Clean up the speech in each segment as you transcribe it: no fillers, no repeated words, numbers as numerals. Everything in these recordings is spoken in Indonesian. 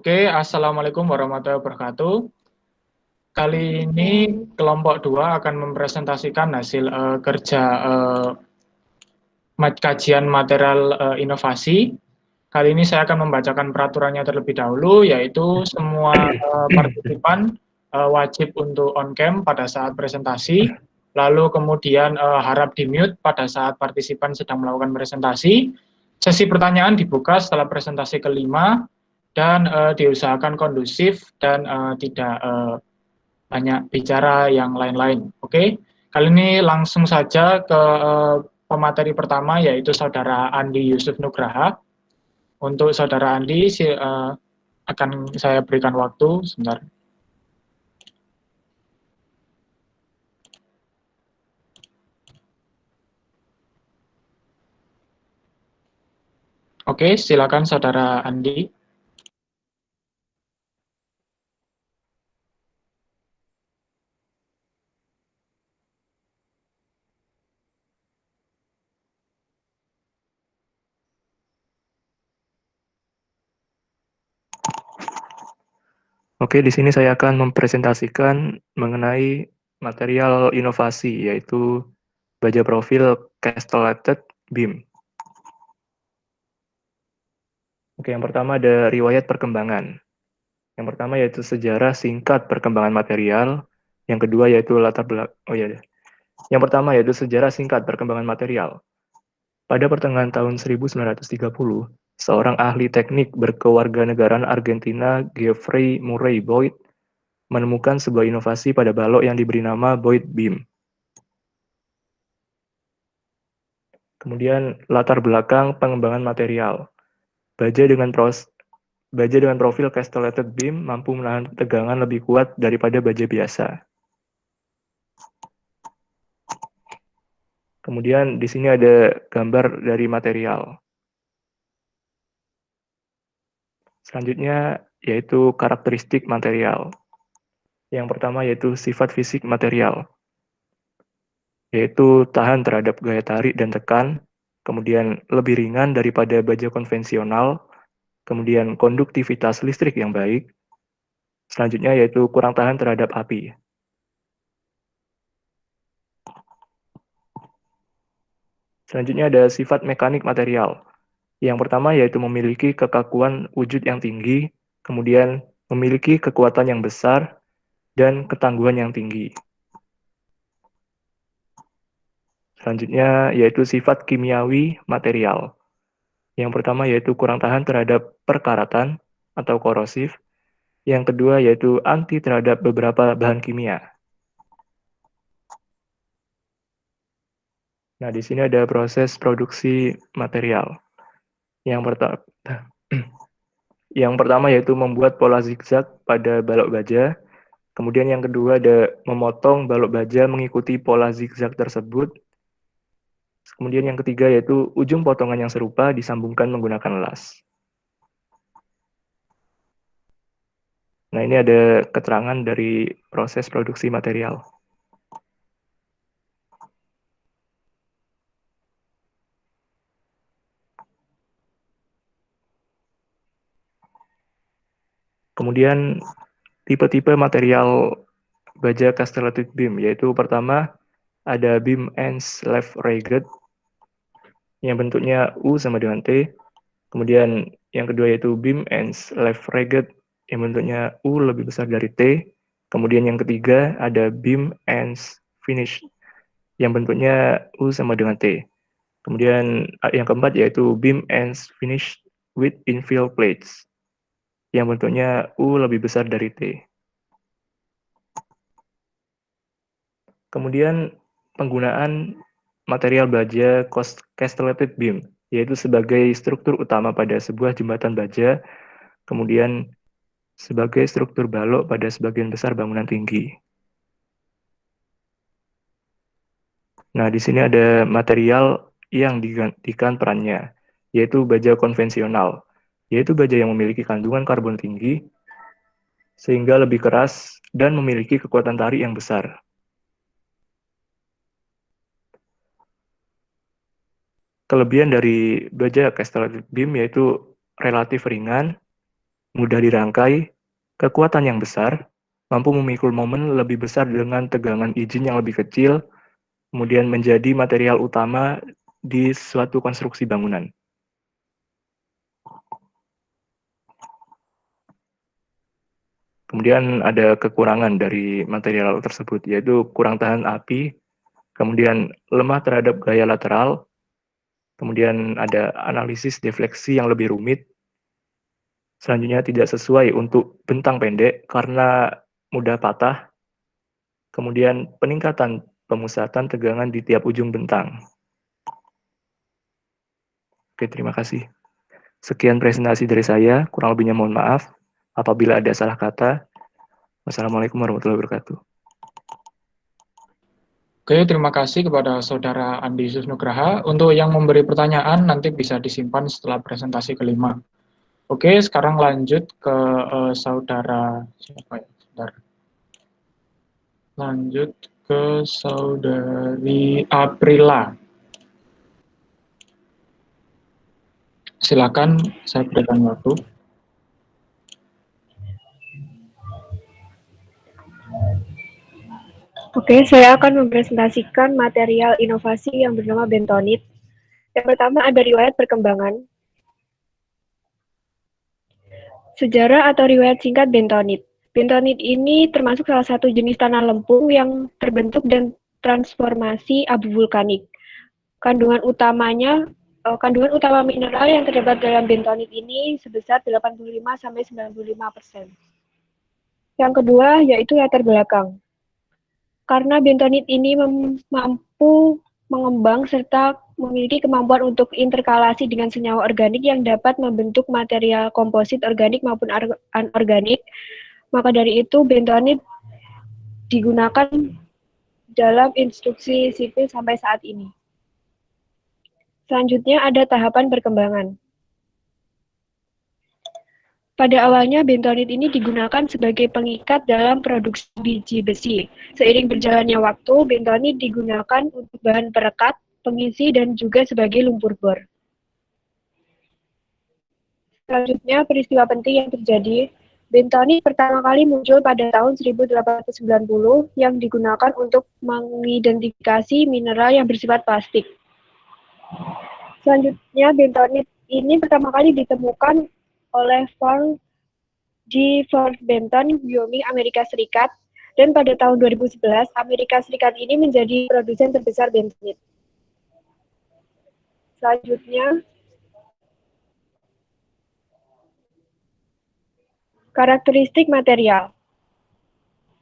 Oke, Assalamualaikum warahmatullahi wabarakatuh. Kali ini kelompok 2 akan mempresentasikan hasil kerja kajian material inovasi. Kali ini saya akan membacakan peraturannya terlebih dahulu, yaitu semua partisipan wajib untuk on cam pada saat presentasi, lalu kemudian harap di-mute pada saat partisipan sedang melakukan presentasi. Sesi pertanyaan dibuka setelah presentasi kelima, dan diusahakan kondusif dan tidak banyak bicara yang lain-lain. Oke, kali ini langsung saja ke pemateri pertama, yaitu Saudara Andi Yusuf Nugraha. Untuk Saudara Andi, akan saya berikan waktu sebentar. Oke, silakan Saudara Andi. Oke, di sini saya akan mempresentasikan mengenai material inovasi, yaitu baja profil castellated beam. Oke, yang pertama ada riwayat perkembangan. Yang pertama yaitu sejarah singkat perkembangan material. Yang kedua yaitu latar belakang. Yang pertama yaitu sejarah singkat perkembangan material. Pada pertengahan tahun 1930, seorang ahli teknik berkewarganegaraan Argentina, Geoffrey Murray Boyd, menemukan sebuah inovasi pada balok yang diberi nama Boyd Beam. Kemudian latar belakang pengembangan material. Baja dengan profil castellated beam mampu menahan tegangan lebih kuat daripada baja biasa. Kemudian di sini ada gambar dari material. Selanjutnya yaitu karakteristik material. Yang pertama yaitu sifat fisik material, yaitu tahan terhadap gaya tarik dan tekan, kemudian lebih ringan daripada baja konvensional, kemudian konduktivitas listrik yang baik, selanjutnya yaitu kurang tahan terhadap api. Selanjutnya ada sifat mekanik material. Yang pertama yaitu memiliki kekakuan wujud yang tinggi, kemudian memiliki kekuatan yang besar, dan ketangguhan yang tinggi. Selanjutnya yaitu sifat kimiawi material. Yang pertama yaitu kurang tahan terhadap perkaratan atau korosif. Yang kedua yaitu anti terhadap beberapa bahan kimia. Nah, di sini ada proses produksi material. Yang pertama, yang pertama yaitu membuat pola zigzag pada balok baja. Kemudian yang kedua ada memotong balok baja mengikuti pola zigzag tersebut. Kemudian yang ketiga yaitu ujung potongan yang serupa disambungkan menggunakan las. Nah, ini ada keterangan dari proses produksi material. Kemudian tipe-tipe material baja castellated beam, yaitu pertama ada beam ends left ragged yang bentuknya U sama dengan T. Kemudian yang kedua yaitu beam ends left ragged yang bentuknya U lebih besar dari T. Kemudian yang ketiga ada beam ends finish yang bentuknya U sama dengan T. Kemudian yang keempat yaitu beam ends finish with infill plates yang bentuknya U lebih besar dari T. Kemudian penggunaan material baja castellated beam, yaitu sebagai struktur utama pada sebuah jembatan baja, kemudian sebagai struktur balok pada sebagian besar bangunan tinggi. Nah, di sini ada material yang digantikan perannya, yaitu baja konvensional, yaitu baja yang memiliki kandungan karbon tinggi, sehingga lebih keras dan memiliki kekuatan tarik yang besar. Kelebihan dari baja castellated beam yaitu relatif ringan, mudah dirangkai, kekuatan yang besar, mampu memikul momen lebih besar dengan tegangan izin yang lebih kecil, kemudian menjadi material utama di suatu konstruksi bangunan. Kemudian ada kekurangan dari material tersebut, yaitu kurang tahan api, kemudian lemah terhadap gaya lateral, kemudian ada analisis defleksi yang lebih rumit, selanjutnya tidak sesuai untuk bentang pendek karena mudah patah, kemudian peningkatan pemusatan tegangan di tiap ujung bentang. Oke, terima kasih. Sekian presentasi dari saya, kurang lebihnya mohon maaf. Apabila ada salah kata, wassalamualaikum warahmatullahi wabarakatuh. Oke, terima kasih kepada Saudara Andi Susnugraha. Untuk yang memberi pertanyaan nanti bisa disimpan setelah presentasi kelima. Oke, sekarang lanjut ke Saudara siapa ya? Saudara. Lanjut ke Saudari Aprila. Silakan, saya berikan waktu. Oke, saya akan mempresentasikan material inovasi yang bernama bentonit. Yang pertama ada riwayat perkembangan. Sejarah atau riwayat singkat bentonit. Bentonit ini termasuk salah satu jenis tanah lempung yang terbentuk dan transformasi abu vulkanik. Kandungan utama mineral yang terdapat dalam bentonit ini sebesar 85–95%. Yang kedua yaitu latar belakang. Karena bentonit ini mampu mengembang serta memiliki kemampuan untuk interkalasi dengan senyawa organik yang dapat membentuk material komposit organik maupun anorganik, maka dari itu bentonit digunakan dalam instruksi sipil sampai saat ini. Selanjutnya ada tahapan perkembangan. Pada awalnya, bentonit ini digunakan sebagai pengikat dalam produksi biji besi. Seiring berjalannya waktu, bentonit digunakan untuk bahan perekat, pengisi, dan juga sebagai lumpur bor. Selanjutnya, peristiwa penting yang terjadi. Bentonit pertama kali muncul pada tahun 1890 yang digunakan untuk mengidentifikasi mineral yang bersifat plastik. Selanjutnya, bentonit ini pertama kali ditemukan oleh Fort Benton, Wyoming, Amerika Serikat, dan pada tahun 2011, Amerika Serikat ini menjadi produsen terbesar bentonit. Selanjutnya, karakteristik material.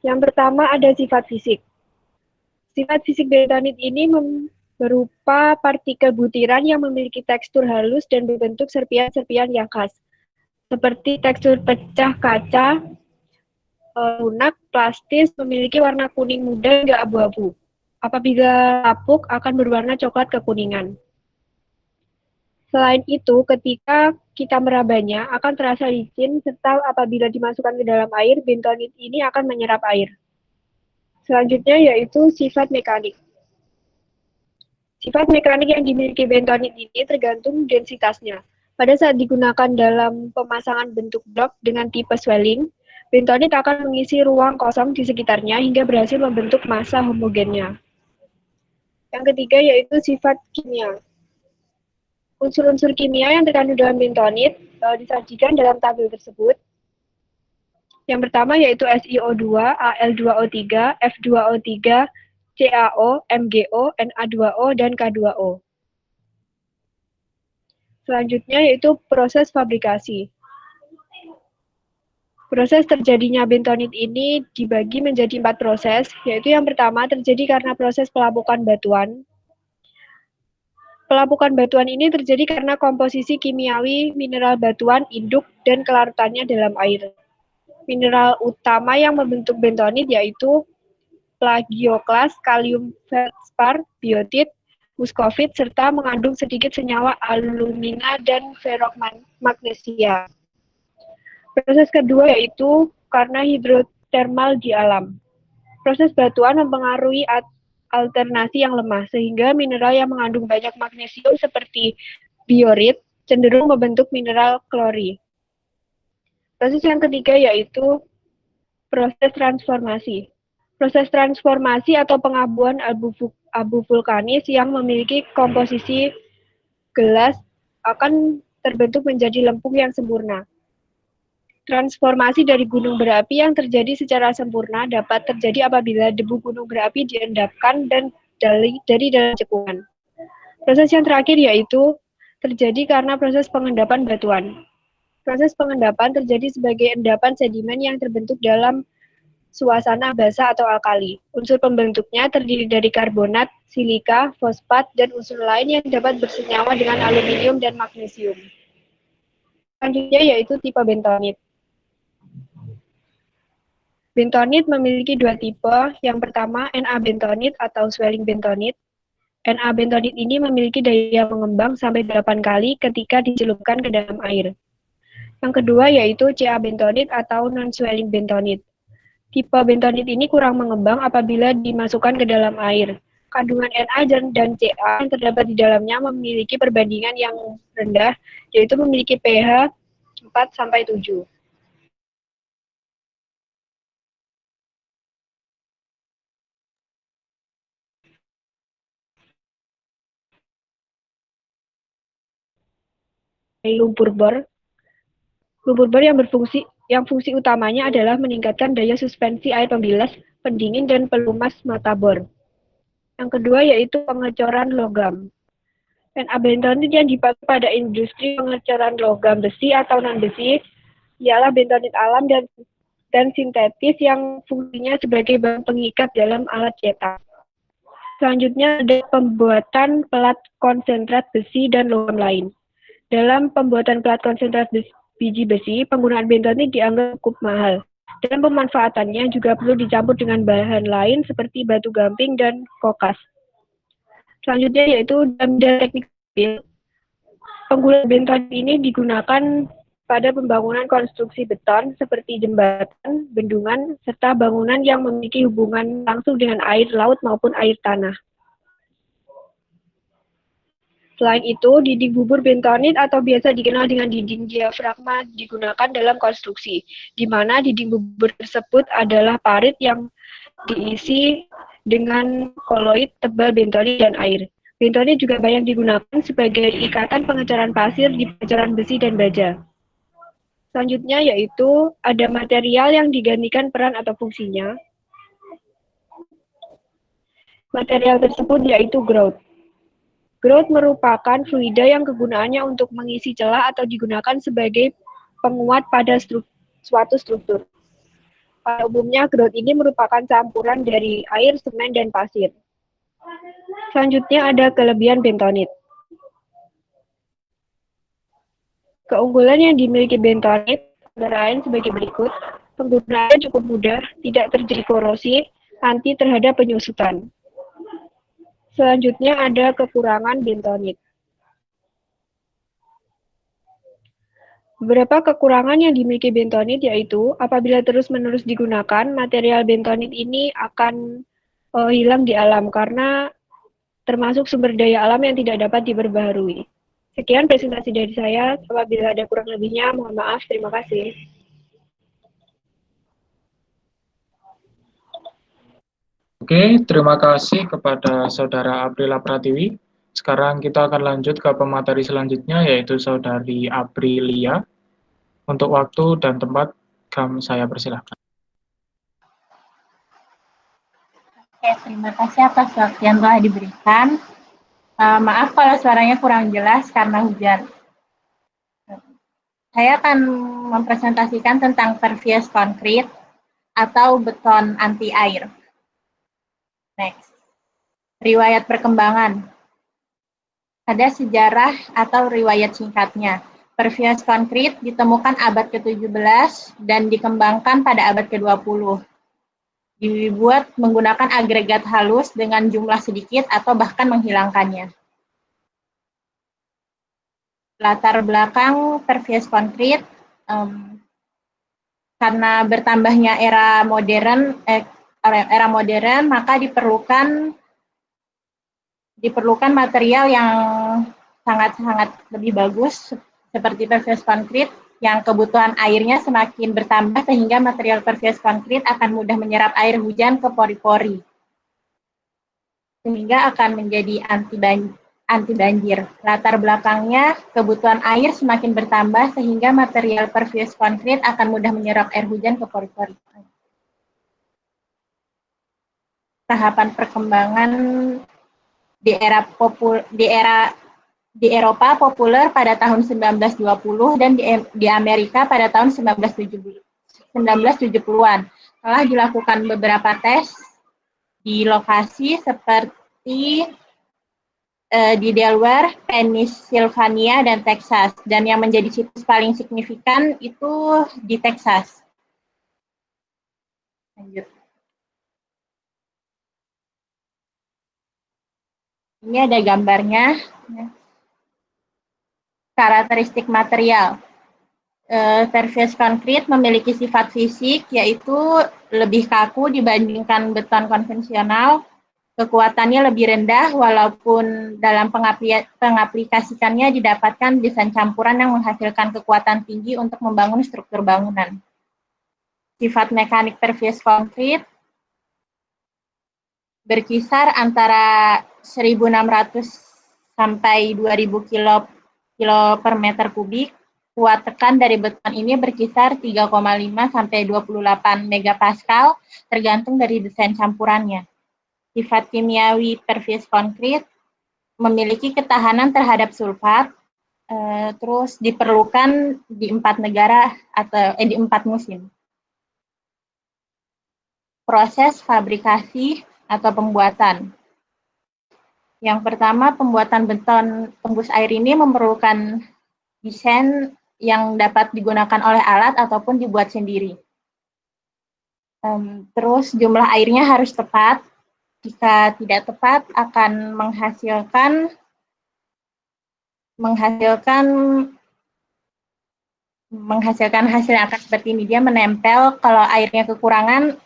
Yang pertama ada sifat fisik. Sifat fisik bentonit ini berupa partikel butiran yang memiliki tekstur halus dan berbentuk serpian-serpian yang khas, seperti tekstur pecah kaca, lunak, plastis, memiliki warna kuning muda hingga abu-abu. Apabila lapuk akan berwarna coklat kekuningan. Selain itu, ketika kita merabanya akan terasa licin, serta apabila dimasukkan ke dalam air, bentonit ini akan menyerap air. Selanjutnya yaitu sifat mekanik. Sifat mekanik yang dimiliki bentonit ini tergantung densitasnya. Pada saat digunakan dalam pemasangan bentuk blok dengan tipe swelling, bentonit akan mengisi ruang kosong di sekitarnya hingga berhasil membentuk massa homogennya. Yang ketiga yaitu sifat kimia. Unsur-unsur kimia yang terkandung dalam bentonit disajikan dalam tabel tersebut. Yang pertama yaitu SiO2, Al2O3, F2O3, CaO, MgO, Na2O, dan K2O. Selanjutnya yaitu proses fabrikasi. Proses terjadinya bentonit ini dibagi menjadi 4 proses, yaitu yang pertama terjadi karena proses pelapukan batuan. Pelapukan batuan ini terjadi karena komposisi kimiawi mineral batuan, induk, dan kelarutannya dalam air. Mineral utama yang membentuk bentonit yaitu plagioklas, kalium feldspar, biotit, muskovit, serta mengandung sedikit senyawa alumina dan ferromagnesia. Proses kedua yaitu karena hidrotermal di alam. Proses batuan mempengaruhi alternasi yang lemah, sehingga mineral yang mengandung banyak magnesium seperti biorit cenderung membentuk mineral klori. Proses yang ketiga yaitu proses transformasi. Proses transformasi atau pengabuan abu vulkanis yang memiliki komposisi gelas akan terbentuk menjadi lempung yang sempurna. Transformasi dari gunung berapi yang terjadi secara sempurna dapat terjadi apabila debu gunung berapi diendapkan dan dari dalam cekungan. Proses yang terakhir yaitu terjadi karena proses pengendapan batuan. Proses pengendapan terjadi sebagai endapan sedimen yang terbentuk dalam suasana basah atau alkali. Unsur pembentuknya terdiri dari karbonat, silika, fosfat, dan unsur lain yang dapat bersenyawa dengan aluminium dan magnesium. Selanjutnya yaitu tipe bentonit. Bentonit memiliki dua tipe. Yang pertama, Na bentonit atau swelling bentonit. Na bentonit ini memiliki daya mengembang sampai 8 kali ketika dicelupkan ke dalam air. Yang kedua yaitu Ca bentonit atau non-swelling bentonit. Tipe bentonit ini kurang mengembang apabila dimasukkan ke dalam air. Kandungan Na dan Ca yang terdapat di dalamnya memiliki perbandingan yang rendah, yaitu memiliki pH 4-7. Lumpur bor. Lumpur bor yang fungsi utamanya adalah meningkatkan daya suspensi air pembilas, pendingin, dan pelumas mata bor. Yang kedua yaitu pengecoran logam. Na bentonit yang dipakai pada industri pengecoran logam besi atau non-besi ialah bentonit alam dan sintetis yang fungsinya sebagai bahan pengikat dalam alat cetak. Selanjutnya ada pembuatan pelat konsentrat besi dan logam lain. Dalam pembuatan pelat konsentrat biji besi, penggunaan bentonit dianggap cukup mahal. Dan pemanfaatannya juga perlu dicampur dengan bahan lain seperti batu gamping dan kokas. Selanjutnya yaitu dalam bidang teknik sipil. Penggunaan bentonit ini digunakan pada pembangunan konstruksi beton seperti jembatan, bendungan, serta bangunan yang memiliki hubungan langsung dengan air laut maupun air tanah. Selain itu, dinding bubur bentonit atau biasa dikenal dengan dinding diafragma digunakan dalam konstruksi, di mana dinding bubur tersebut adalah parit yang diisi dengan koloid tebal bentonit dan air. Bentonit juga banyak digunakan sebagai ikatan pengecoran pasir di pengecoran besi dan baja. Selanjutnya yaitu ada material yang digantikan peran atau fungsinya. Material tersebut yaitu grout. Grout merupakan fluida yang kegunaannya untuk mengisi celah atau digunakan sebagai penguat pada suatu struktur. Pada umumnya, grout ini merupakan campuran dari air, semen, dan pasir. Selanjutnya ada kelebihan bentonit. Keunggulan yang dimiliki bentonit antara lain sebagai berikut. Penggunaannya cukup mudah, tidak terjadi korosi, anti terhadap penyusutan. Selanjutnya ada kekurangan bentonit. Beberapa kekurangan yang dimiliki bentonit yaitu apabila terus-menerus digunakan, material bentonit ini akan hilang di alam karena termasuk sumber daya alam yang tidak dapat diperbaharui. Sekian presentasi dari saya. Apabila ada kurang lebihnya, mohon maaf. Terima kasih. Oke, terima kasih kepada Saudara Aprila Pratiwi. Sekarang kita akan lanjut ke pemateri selanjutnya, yaitu Saudari Aprilia. Untuk waktu dan tempat, saya persilahkan. Oke, terima kasih atas waktu yang telah diberikan. Maaf kalau suaranya kurang jelas karena hujan. Saya akan mempresentasikan tentang pervious concrete atau beton anti air. Next. Riwayat perkembangan. Ada sejarah atau riwayat singkatnya. Pervious concrete ditemukan abad ke-17 dan dikembangkan pada abad ke-20. Dibuat menggunakan agregat halus dengan jumlah sedikit atau bahkan menghilangkannya. Latar belakang pervious concrete, karena bertambahnya era modern, maka diperlukan material yang sangat-sangat lebih bagus seperti pervious concrete yang kebutuhan airnya semakin bertambah sehingga material pervious concrete akan mudah menyerap air hujan ke pori-pori, sehingga akan menjadi anti banjir. Latar belakangnya, kebutuhan air semakin bertambah sehingga material pervious concrete akan mudah menyerap air hujan ke pori-pori. Tahapan perkembangan di Eropa populer pada tahun 1920 dan di Amerika pada tahun 1970-an. Telah dilakukan beberapa tes di lokasi seperti di Delaware, Pennsylvania, dan Texas. Dan yang menjadi situs paling signifikan itu di Texas. Lanjut. Ini ada gambarnya. Karakteristik material. Pervious concrete memiliki sifat fisik, yaitu lebih kaku dibandingkan beton konvensional. Kekuatannya lebih rendah, walaupun dalam pengaplikasikannya didapatkan desain campuran yang menghasilkan kekuatan tinggi untuk membangun struktur bangunan. Sifat mekanik pervious concrete berkisar antara 1.600 sampai 2.000 kilo per meter kubik. Kuat tekan dari beton ini berkisar 3,5 sampai 28 megapascal, tergantung dari desain campurannya. Sifat kimiawi pervious concrete memiliki ketahanan terhadap sulfat, terus diperlukan di 4 negara atau di 4 musim. Proses fabrikasi atau pembuatan. Yang pertama, pembuatan beton tembus air ini memerlukan desain yang dapat digunakan oleh alat ataupun dibuat sendiri. Terus jumlah airnya harus tepat. Jika tidak tepat akan menghasilkan hasil yang akan seperti ini. Dia menempel, kalau airnya kekurangan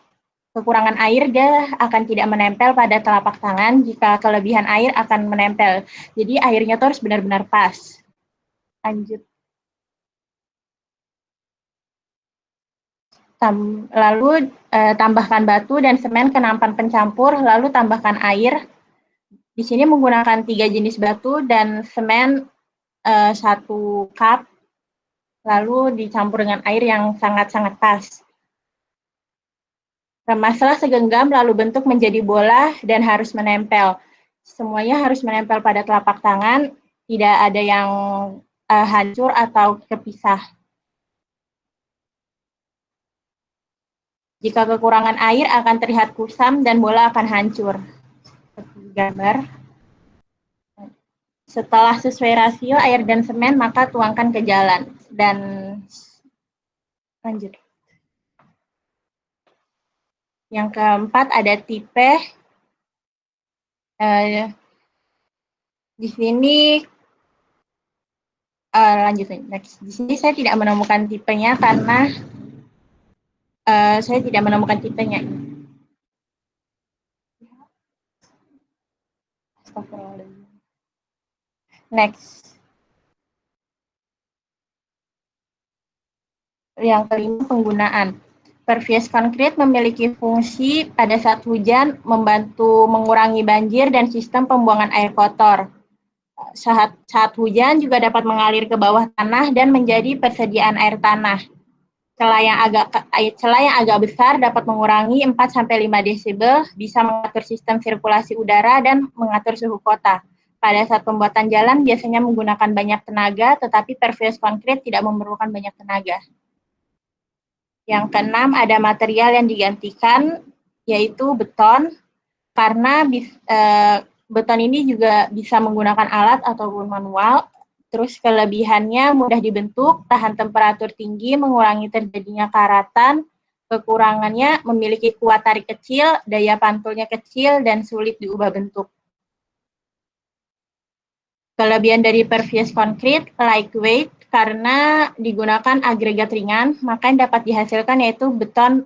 air, dia akan tidak menempel pada telapak tangan. Jika kelebihan air akan menempel. Jadi airnya tuh harus benar-benar pas. Lanjut. Lalu tambahkan batu dan semen ke nampan pencampur, lalu tambahkan air. Di sini menggunakan 3 jenis batu dan semen 1 cup, lalu dicampur dengan air yang sangat-sangat pas. Remaslah segenggam, lalu bentuk menjadi bola dan harus menempel. Semuanya harus menempel pada telapak tangan, tidak ada yang hancur atau terpisah. Jika kekurangan air akan terlihat kusam dan bola akan hancur. Seperti gambar. Setelah sesuai rasio air dan semen, maka tuangkan ke jalan. Dan lanjut. Yang keempat ada tipe. Di sini lanjut next. Di sini saya tidak menemukan tipenya karena saya tidak menemukan tipenya. Next. Yang kelima, penggunaan. Pervious concrete memiliki fungsi pada saat hujan, membantu mengurangi banjir dan sistem pembuangan air kotor. Saat hujan juga dapat mengalir ke bawah tanah dan menjadi persediaan air tanah. Celah yang agak besar dapat mengurangi 4-5 desibel, bisa mengatur sistem sirkulasi udara dan mengatur suhu kota. Pada saat pembuatan jalan biasanya menggunakan banyak tenaga, tetapi pervious concrete tidak memerlukan banyak tenaga. Yang keenam, ada material yang digantikan, yaitu beton, karena beton ini juga bisa menggunakan alat ataupun manual. Terus kelebihannya mudah dibentuk, tahan temperatur tinggi, mengurangi terjadinya karatan. Kekurangannya memiliki kuat tarik kecil, daya pantulnya kecil, dan sulit diubah bentuk. Kelebihan dari pervious concrete, lightweight, karena digunakan agregat ringan, maka yang dapat dihasilkan yaitu beton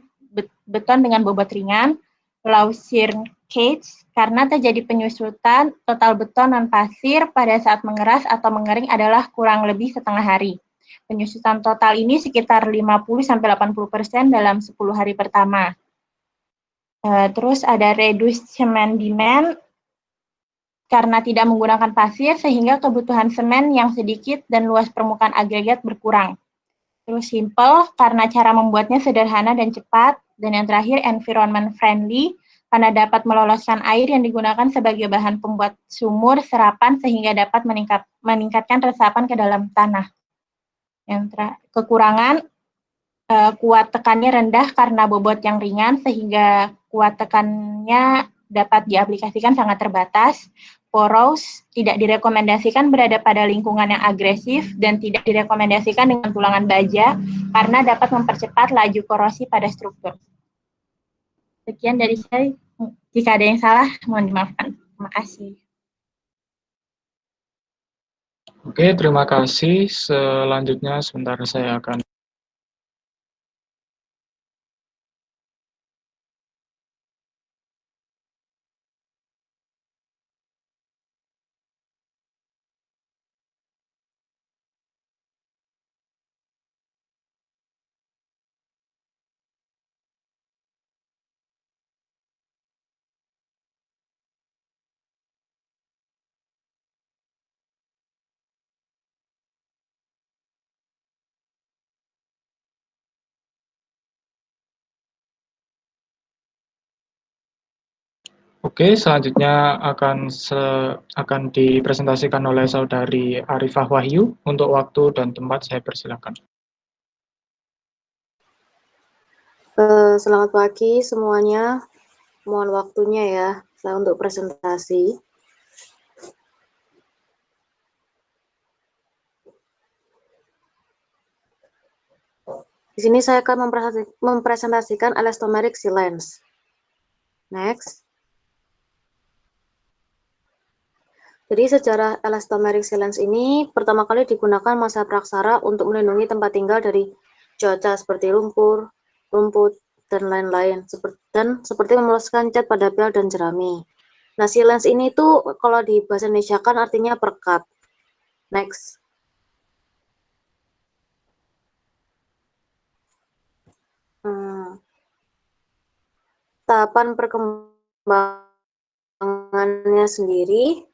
dengan bobot ringan, low shear cage karena terjadi penyusutan total beton non pasir pada saat mengeras atau mengering adalah kurang lebih setengah hari. Penyusutan total ini sekitar 50-80% dalam 10 hari pertama. Terus ada reduced cement demand karena tidak menggunakan pasir sehingga kebutuhan semen yang sedikit dan luas permukaan agregat berkurang. Terus simple karena cara membuatnya sederhana dan cepat. Dan yang terakhir environment friendly karena dapat meloloskan air yang digunakan sebagai bahan pembuat sumur serapan sehingga dapat meningkatkan resapan ke dalam tanah. Yang kekurangan, kuat tekannya rendah karena bobot yang ringan sehingga kuat tekannya dapat diaplikasikan sangat terbatas. Porous tidak direkomendasikan berada pada lingkungan yang agresif dan tidak direkomendasikan dengan tulangan baja karena dapat mempercepat laju korosi pada struktur. Sekian dari saya. Jika ada yang salah, mohon dimaafkan. Terima kasih. Oke, terima kasih. Selanjutnya sebentar saya akan Oke, selanjutnya akan dipresentasikan oleh Saudari Arifah Wahyu. Untuk waktu dan tempat saya persilakan. Selamat pagi semuanya. Mohon waktunya ya, saya untuk presentasi. Di sini saya akan mempresentasikan elastomeric silence. Next. Jadi sejarah elastomeric silence ini pertama kali digunakan masa praksara untuk melindungi tempat tinggal dari cuaca seperti lumpur, rumput, dan lain-lain. Dan seperti meloloskan cat pada pel dan jerami. Nah, silence ini tuh kalau di bahasa Indonesia kan artinya perekat. Next. Tahapan perkembangannya sendiri,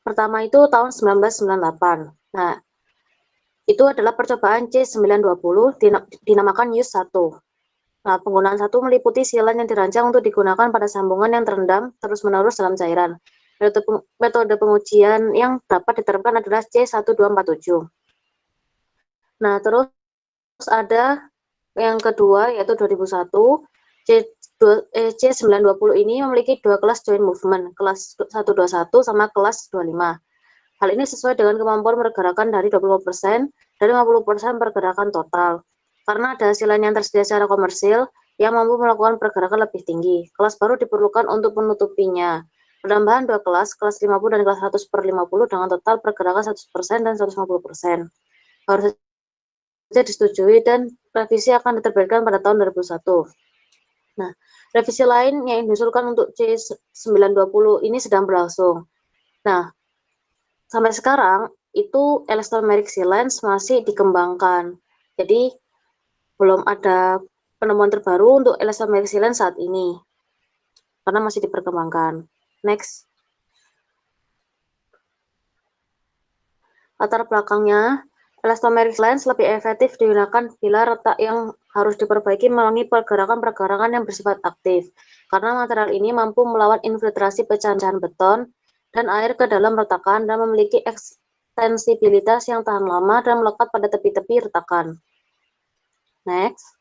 pertama itu tahun 1998. Nah, itu adalah percobaan C920 dinamakan use 1. Nah, penggunaan 1 meliputi silan yang dirancang untuk digunakan pada sambungan yang terendam terus-menerus dalam cairan. Metode pengujian yang dapat diterapkan adalah C1247. Nah, terus ada yang kedua yaitu 2001. C920 ini memiliki dua kelas joint movement, kelas 121 sama kelas 25. Hal ini sesuai dengan kemampuan pergerakan dari 20% dan 50% pergerakan total. Karena ada silan yang tersedia secara komersil yang mampu melakukan pergerakan lebih tinggi. Kelas baru diperlukan untuk menutupinya. Penambahan dua kelas 50 dan kelas 100/50 dengan total pergerakan 100% dan 150%. Harus saja disetujui dan revisi akan diterbitkan pada tahun 2001. Nah, revisi lain yang diusulkan untuk C920 ini sedang berlangsung. Nah, sampai sekarang itu elastomeric silence masih dikembangkan. Jadi belum ada penemuan terbaru untuk elastomeric silence saat ini. Karena masih diperkembangkan. Next. Latar belakangnya, elastomeric silence lebih efektif digunakan bila retak yang harus diperbaiki melalui pergerakan-pergerakan yang bersifat aktif. Karena material ini mampu melawan infiltrasi pecahan beton dan air ke dalam retakan dan memiliki ekstensibilitas yang tahan lama dan melekat pada tepi-tepi retakan. Next.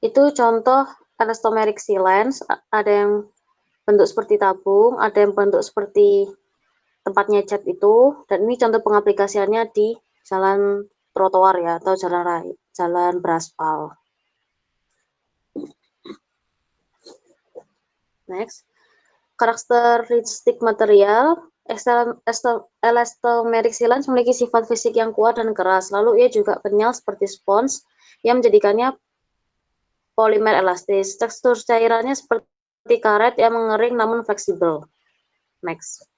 Itu contoh elastomeric silence, ada yang bentuk seperti tabung, ada yang bentuk seperti tempatnya cat itu, dan ini contoh pengaplikasiannya di jalan trotoar ya, atau jalan beraspal. Next. Karakteristik material, elastomeric silence memiliki sifat fisik yang kuat dan keras, lalu ia juga kenyal seperti spons yang menjadikannya polimer elastis. Tekstur cairannya seperti karet yang mengering namun fleksibel. Next.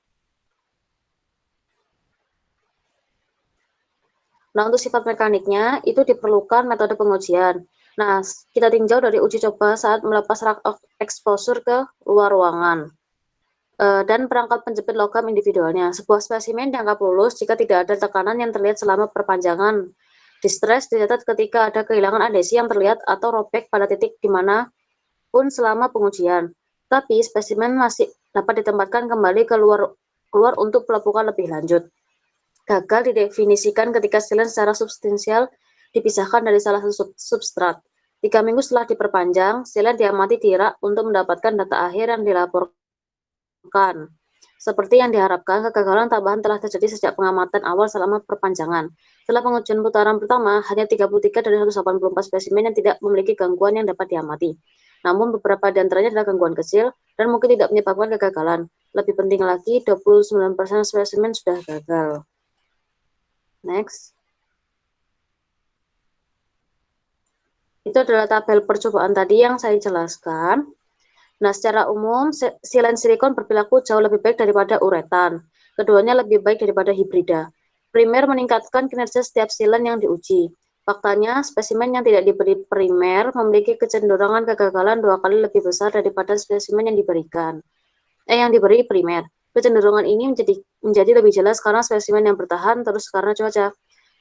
Nah, untuk sifat mekaniknya, itu diperlukan metode pengujian. Nah, kita tinjau dari uji coba saat melepas rak exposure ke luar ruangan. Dan perangkat penjepit logam individualnya. Sebuah spesimen dianggap lulus jika tidak ada tekanan yang terlihat selama perpanjangan. Distress dicatat ketika ada kehilangan adhesi yang terlihat atau robek pada titik di mana pun selama pengujian. Tapi spesimen masih dapat ditempatkan kembali keluar untuk pelepukan lebih lanjut. Gagal didefinisikan ketika silen secara substansial dipisahkan dari salah satu substrat. 3 minggu setelah diperpanjang, silen diamati di rak untuk mendapatkan data akhir yang dilaporkan. Seperti yang diharapkan, kegagalan tambahan telah terjadi sejak pengamatan awal selama perpanjangan. Setelah pengujian putaran pertama, hanya 33 dari 184 spesimen yang tidak memiliki gangguan yang dapat diamati. Namun beberapa di antaranya adalah gangguan kecil dan mungkin tidak menyebabkan kegagalan. Lebih penting lagi, 29% spesimen sudah gagal. Next. Itu adalah tabel percobaan tadi yang saya jelaskan. Nah, secara umum, silen silikon berperilaku jauh lebih baik daripada uretan. Keduanya lebih baik daripada hibrida. Primer meningkatkan kinerja setiap silen yang diuji. Faktanya, spesimen yang tidak diberi primer memiliki kecenderungan kegagalan 2 kali lebih besar daripada spesimen yang diberi primer. Kecenderungan ini menjadi lebih jelas karena spesimen yang bertahan terus karena cuaca.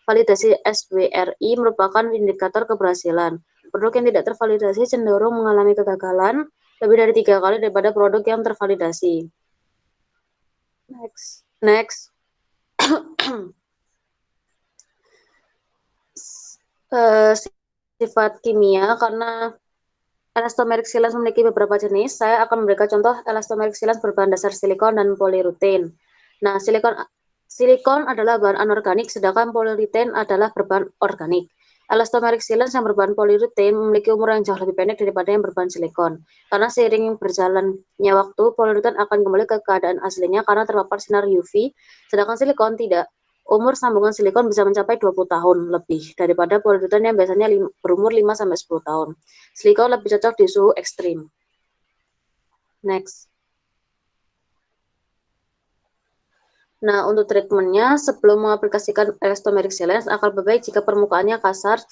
Validasi SWRI merupakan indikator keberhasilan. Produk yang tidak tervalidasi cenderung mengalami kegagalan lebih dari 3 kali daripada produk yang tervalidasi. Next. Sifat kimia, karena elastomeric silane memiliki beberapa jenis, saya akan memberikan contoh elastomeric silane berbahan dasar silikon dan polyurethane. Nah, silikon adalah bahan anorganik, sedangkan polyurethane adalah berbahan organik. Elastomeric silane yang berbahan polyurethane memiliki umur yang jauh lebih pendek daripada yang berbahan silikon. Karena seiring berjalannya waktu, polyurethane akan kembali ke keadaan aslinya karena terpapar sinar UV, sedangkan silikon tidak. Umur sambungan silikon bisa mencapai 20 tahun lebih daripada polyurethane yang biasanya berumur 5-10 tahun. Silikon lebih cocok di suhu ekstrim. Next. Nah, untuk treatmentnya, sebelum mengaplikasikan elastomeric silane, akan lebih baik jika permukaannya kasar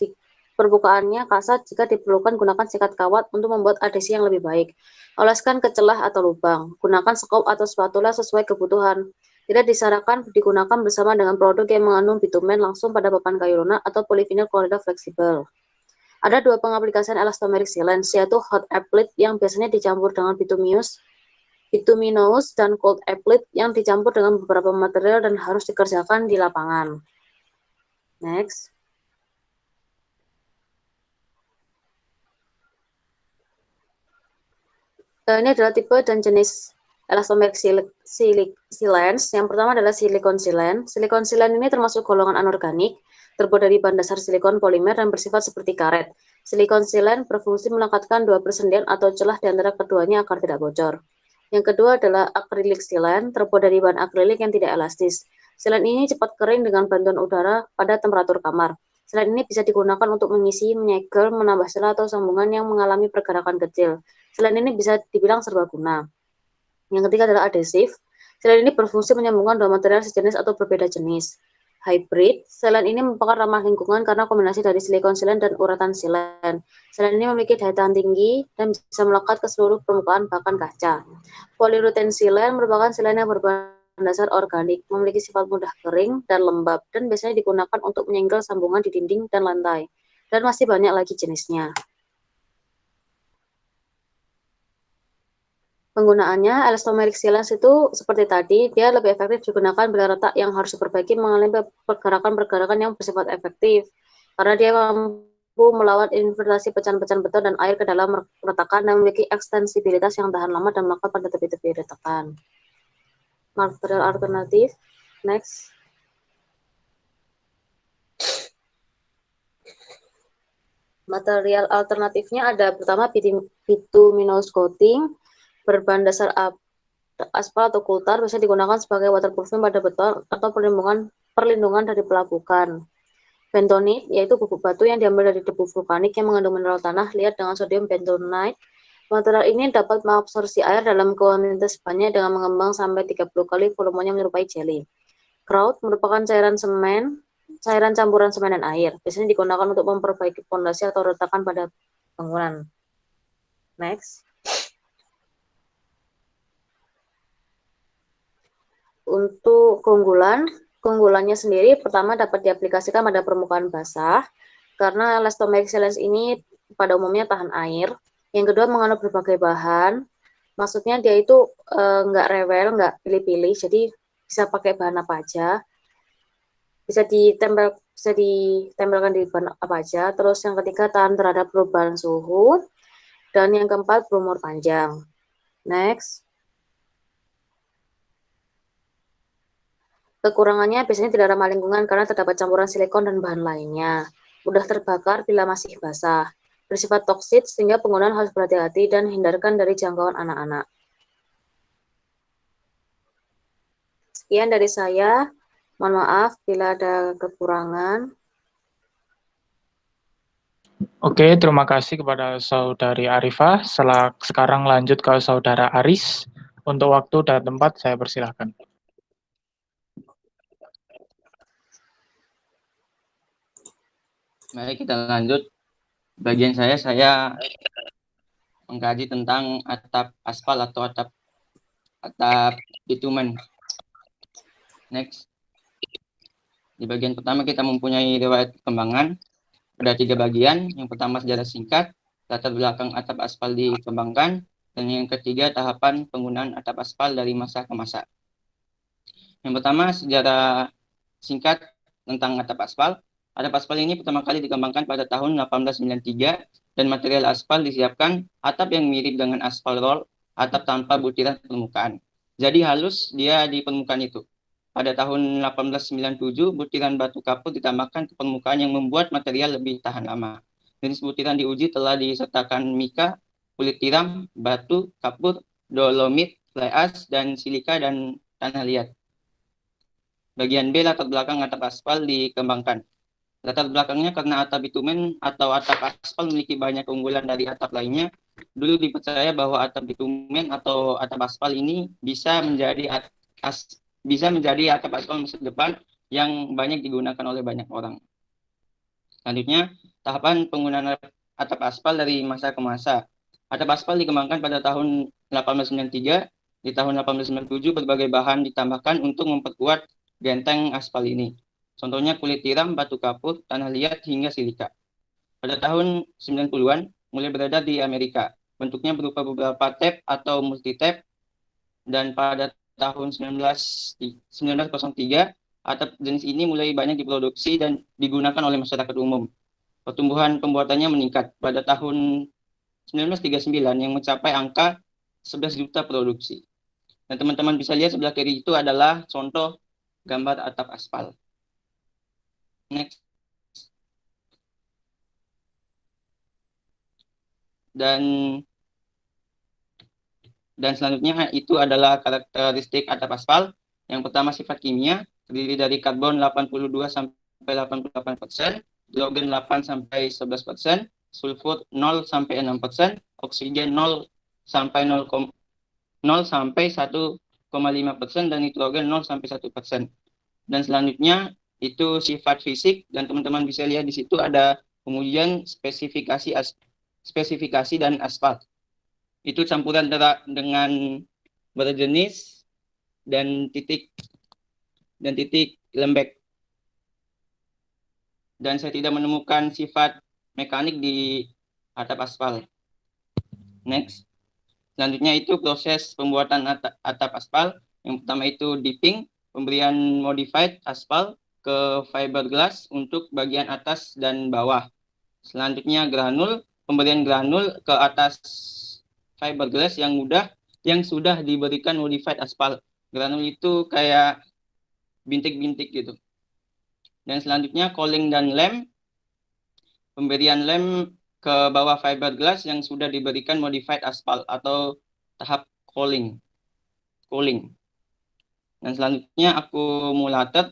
jika diperlukan gunakan sikat kawat untuk membuat adhesi yang lebih baik. Oleskan ke celah atau lubang. Gunakan skop atau spatula sesuai kebutuhan. Tidak disarankan digunakan bersama dengan produk yang mengandung bitumen langsung pada papan kayu lunak atau polyvinyl klorida fleksibel. Ada 2 pengaplikasian elastomeric silane, yaitu hot applet yang biasanya dicampur dengan bituminous dan cold applet yang dicampur dengan beberapa material dan harus dikerjakan di lapangan. Next. Ini adalah tipe dan jenis elastomeric silane. Yang pertama adalah silikon silane. Silikon silane ini termasuk golongan anorganik, terbuat dari bahan dasar silikon polimer dan bersifat seperti karet. Silikon silane berfungsi melekatkan 2 persendian atau celah di antara keduanya agar tidak bocor. Yang kedua adalah akrilik silane, terbuat dari bahan akrilik yang tidak elastis. Silane ini cepat kering dengan bantuan udara pada temperatur kamar. Silane ini bisa digunakan untuk mengisi, menyegel, menambah celah atau sambungan yang mengalami pergerakan kecil. Silane ini bisa dibilang serbaguna. Yang ketiga adalah adhesif. Silane ini berfungsi menyambungkan 2 material sejenis atau berbeda jenis. Hybrid, silane ini merupakan ramah lingkungan karena kombinasi dari silikon silane dan uretan silane. Silane ini memiliki daya tahan tinggi dan bisa melekat ke seluruh permukaan bahkan kaca. Polyurethane silane merupakan silane yang berbahan dasar organik, memiliki sifat mudah kering dan lembab, dan biasanya digunakan untuk menyenggel sambungan di dinding dan lantai. Dan masih banyak lagi jenisnya. Penggunaannya, elastomeric silane itu seperti tadi, dia lebih efektif digunakan bila retak yang harus diperbaiki mengalami pergerakan-pergerakan yang bersifat efektif. Karena dia mampu melawan infiltrasi pecahan-pecahan beton dan air ke dalam retakan dan memiliki ekstensibilitas yang tahan lama dan melekat pada tepi-tepi retakan. Material alternatif. Next. Material alternatifnya ada pertama bituminous coating, berbahan dasar aspal atau kultar, bisa digunakan sebagai waterproofing pada beton atau perlindungan dari pelapukan. Bentonite, yaitu bubuk batu yang diambil dari debu vulkanik yang mengandung mineral tanah, lihat dengan sodium bentonite. Material ini dapat mengabsorpsi air dalam kuantitas banyak dengan mengembang sampai 30 kali volumenya menyerupai jelly. Grout merupakan cairan campuran semen dan air. Biasanya digunakan untuk memperbaiki fondasi atau retakan pada bangunan. Next. Untuk keunggulannya sendiri, pertama dapat diaplikasikan pada permukaan basah, karena elastomeric silicate ini pada umumnya tahan air. Yang kedua, mengandung berbagai bahan, maksudnya dia itu nggak rewel, nggak pilih-pilih, jadi bisa pakai bahan apa aja, bisa ditempelkan di bahan apa aja. Terus yang ketiga, tahan terhadap perubahan suhu, dan yang keempat, berumur panjang. Next. Kekurangannya biasanya tidak ramah lingkungan karena terdapat campuran silikon dan bahan lainnya. Mudah terbakar bila masih basah. Bersifat toksik sehingga penggunaan harus berhati-hati dan hindarkan dari jangkauan anak-anak. Sekian dari saya. Mohon maaf bila ada kekurangan. Oke, terima kasih kepada Saudari Arifah. Sekarang lanjut ke Saudara Aris. Untuk waktu dan tempat saya persilahkan. Mari kita lanjut. Bagian saya mengkaji tentang atap aspal atau atap bitumen. Next. Di bagian pertama kita mempunyai riwayat perkembangan. Ada 3 bagian. Yang pertama sejarah singkat, latar belakang atap aspal dikembangkan, dan yang ketiga tahapan penggunaan atap aspal dari masa ke masa. Yang pertama sejarah singkat tentang atap aspal. Atap aspal ini pertama kali dikembangkan pada tahun 1893 dan material aspal disiapkan atap yang mirip dengan aspal roll, atap tanpa butiran permukaan. Jadi halus dia di permukaan itu. Pada tahun 1897, butiran batu kapur ditambahkan ke permukaan yang membuat material lebih tahan lama. Jenis butiran diuji telah disertakan mika, kulit tiram, batu, kapur, dolomit, fly ash, dan silika dan tanah liat. Bagian B, latar belakang atap aspal dikembangkan. Latar belakangnya karena atap bitumen atau atap aspal memiliki banyak keunggulan dari atap lainnya. Dulu dipercaya bahwa atap bitumen atau atap aspal ini bisa menjadi atap aspal masa depan yang banyak digunakan oleh banyak orang. Selanjutnya, tahapan penggunaan atap aspal dari masa ke masa. Atap aspal dikembangkan pada tahun 1893. Di tahun 1897 berbagai bahan ditambahkan untuk memperkuat genteng aspal ini. Contohnya kulit tiram, batu kapur, tanah liat, hingga silika. Pada tahun 90-an mulai beredar di Amerika. Bentuknya berupa beberapa tab atau multi-tab. Dan pada tahun 1903, atap jenis ini mulai banyak diproduksi dan digunakan oleh masyarakat umum. Pertumbuhan pembuatannya meningkat pada tahun 1939 yang mencapai angka 11 juta produksi. Dan teman-teman bisa lihat sebelah kiri itu adalah contoh gambar atap aspal. Next. Dan selanjutnya itu adalah karakteristik atap aspal. Yang pertama sifat kimia, terdiri dari karbon 82 sampai 88%, hidrogen 8 sampai 11%, sulfur 0 sampai 6%, oksigen 0 sampai 1,5% dan nitrogen 0 sampai 1%. Dan selanjutnya itu sifat fisik, dan teman-teman bisa lihat di situ ada pengujian spesifikasi dan aspal. Itu campuran dengan berjenis dan titik lembek. Dan saya tidak menemukan sifat mekanik di atap aspal. Next. Selanjutnya itu proses pembuatan atap aspal. Yang pertama itu dipping, pemberian modified aspal ke fiberglass untuk bagian atas dan bawah. Selanjutnya granul, pemberian granul ke atas fiberglass yang sudah diberikan modified aspal. Granul itu kayak bintik-bintik gitu. Dan selanjutnya cooling dan lem, pemberian lem ke bawah fiberglass yang sudah diberikan modified aspal atau tahap cooling. Dan selanjutnya akumulator.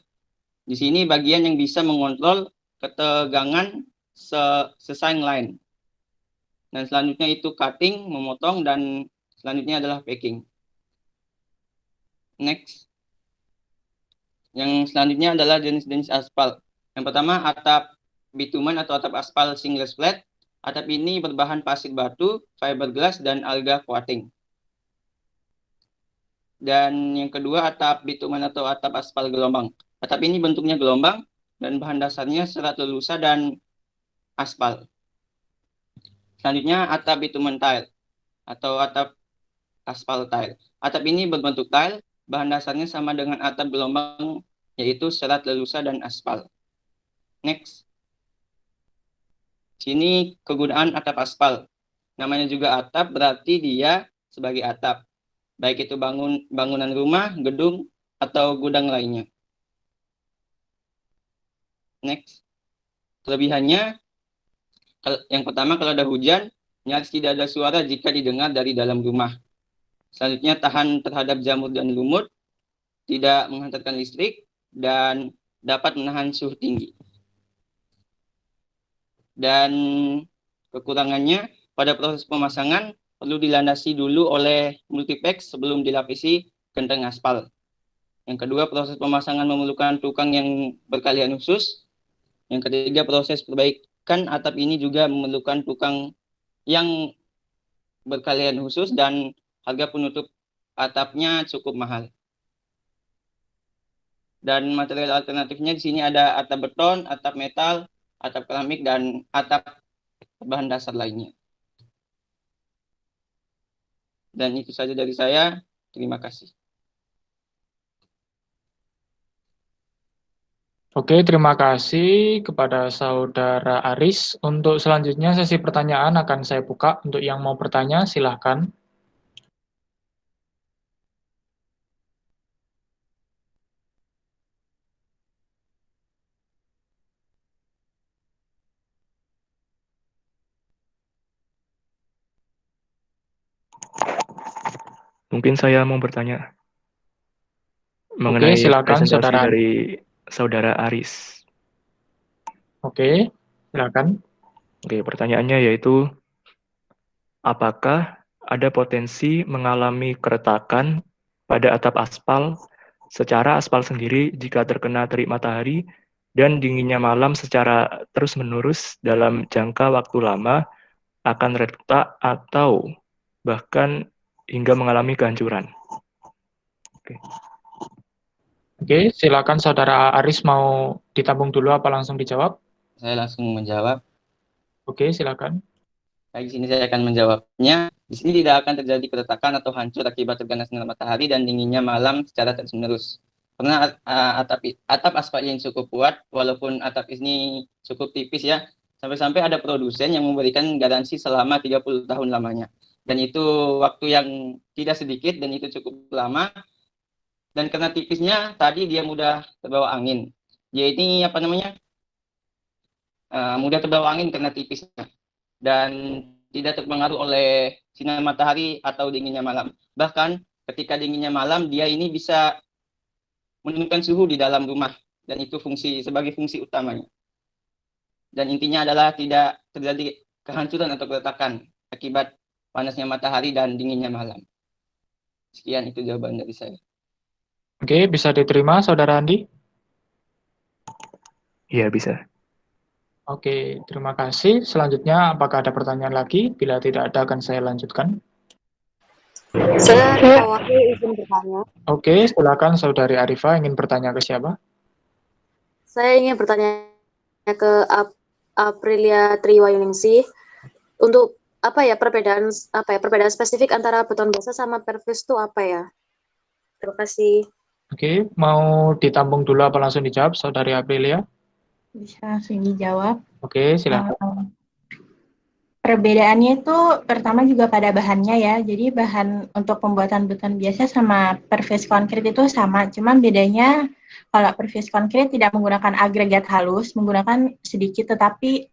Di sini bagian yang bisa mengontrol ketegangan sesine line. Dan selanjutnya itu cutting, memotong, dan selanjutnya adalah packing. Next. Yang selanjutnya adalah jenis-jenis aspal. Yang pertama atap bitumen atau atap aspal single flat. Atap ini berbahan pasir batu, fiberglass, dan alga coating. Dan yang kedua atap bitumen atau atap aspal gelombang. Atap ini bentuknya gelombang dan bahan dasarnya serat lelusa dan aspal. Selanjutnya atap bitumen tile atau atap aspal tile. Atap ini berbentuk tile, bahan dasarnya sama dengan atap gelombang yaitu serat lelusa dan aspal. Next. Sini kegunaan atap aspal. Namanya juga atap berarti dia sebagai atap. Baik itu bangunan rumah, gedung, atau gudang lainnya. Next. Kelebihannya, yang pertama kalau ada hujan, nyaris tidak ada suara jika didengar dari dalam rumah. Selanjutnya tahan terhadap jamur dan lumut, tidak menghantarkan listrik, dan dapat menahan suhu tinggi. Dan kekurangannya, pada proses pemasangan perlu dilandasi dulu oleh multipex sebelum dilapisi genteng aspal. Yang kedua, proses pemasangan memerlukan tukang yang berkeahlian khusus. Yang ketiga, proses perbaikan atap ini juga memerlukan tukang yang berkeahlian khusus dan harga penutup atapnya cukup mahal. Dan material alternatifnya di sini ada atap beton, atap metal, atap keramik, dan atap bahan dasar lainnya. Dan itu saja dari saya. Terima kasih. Oke, terima kasih kepada Saudara Aris. Untuk selanjutnya sesi pertanyaan akan saya buka. Untuk yang mau bertanya, silahkan. Mungkin saya mau bertanya mengenai silakan, presentasi Saudara. dari Saudara Aris. Oke, silakan. Oke, pertanyaannya yaitu, apakah ada potensi mengalami keretakan pada atap aspal secara aspal sendiri jika terkena terik matahari dan dinginnya malam secara terus-menerus dalam jangka waktu lama akan retak atau bahkan hingga mengalami kehancuran? Oke, silakan Saudara Aris, mau ditampung dulu apa langsung dijawab? Saya langsung menjawab. Oke, silakan. Baik, di sini saya akan menjawabnya. Di sini tidak akan terjadi keretakan atau hancur akibat terkena sinar matahari dan dinginnya malam secara terus-menerus. Karena atap aspal yang cukup kuat, walaupun atap ini cukup tipis ya, sampai-sampai ada produsen yang memberikan garansi selama 30 tahun lamanya. Dan itu waktu yang tidak sedikit dan itu cukup lama. Dan karena tipisnya tadi dia mudah terbawa angin. Dia ini apa namanya? Mudah terbawa angin karena tipisnya. Dan tidak terpengaruh oleh sinar matahari atau dinginnya malam. Bahkan ketika dinginnya malam, dia ini bisa menurunkan suhu di dalam rumah. Dan itu sebagai fungsi utamanya. Dan intinya adalah tidak terjadi kehancuran atau keretakan akibat panasnya matahari dan dinginnya malam. Sekian, itu jawaban dari saya. Oke, bisa diterima Saudara Andi? Iya, bisa. Oke, terima kasih. Selanjutnya, apakah ada pertanyaan lagi? Bila tidak ada, akan saya lanjutkan. Saya Awaki izin bertanya. Oke, silakan Saudari Arifa, ingin bertanya ke siapa? Saya ingin bertanya ke Aprilia Triwayuningsih untuk perbedaan spesifik antara beton biasa sama pervis itu apa ya? Terima kasih. Oke, mau ditampung dulu apa langsung dijawab, Saudari Aprilia? Bisa langsung dijawab. Oke, silakan. Perbedaannya itu pertama juga pada bahannya ya. Jadi bahan untuk pembuatan beton biasa sama pervis konkrit itu sama. Cuman bedanya kalau pervis konkrit tidak menggunakan agregat halus, menggunakan sedikit, tetapi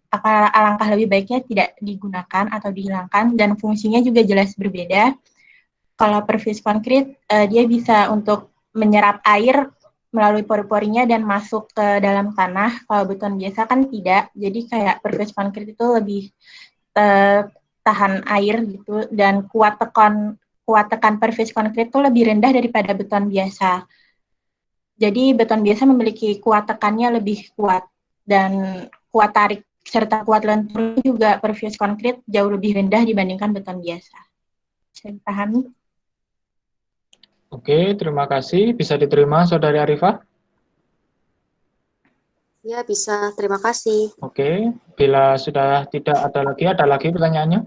alangkah lebih baiknya tidak digunakan atau dihilangkan dan fungsinya juga jelas berbeda. Kalau pervis konkrit dia bisa untuk menyerap air melalui pori-porinya dan masuk ke dalam tanah. Kalau beton biasa kan tidak. Jadi kayak pervious concrete itu lebih tahan air gitu, dan kuat tekan pervious concrete itu lebih rendah daripada beton biasa. Jadi beton biasa memiliki kuat tekannya lebih kuat, dan kuat tarik serta kuat lentur juga pervious concrete jauh lebih rendah dibandingkan beton biasa. Bisa dipahami? Oke, terima kasih. Bisa diterima Saudari Arifah? Ya, bisa. Terima kasih. Oke, bila sudah tidak ada lagi pertanyaannya?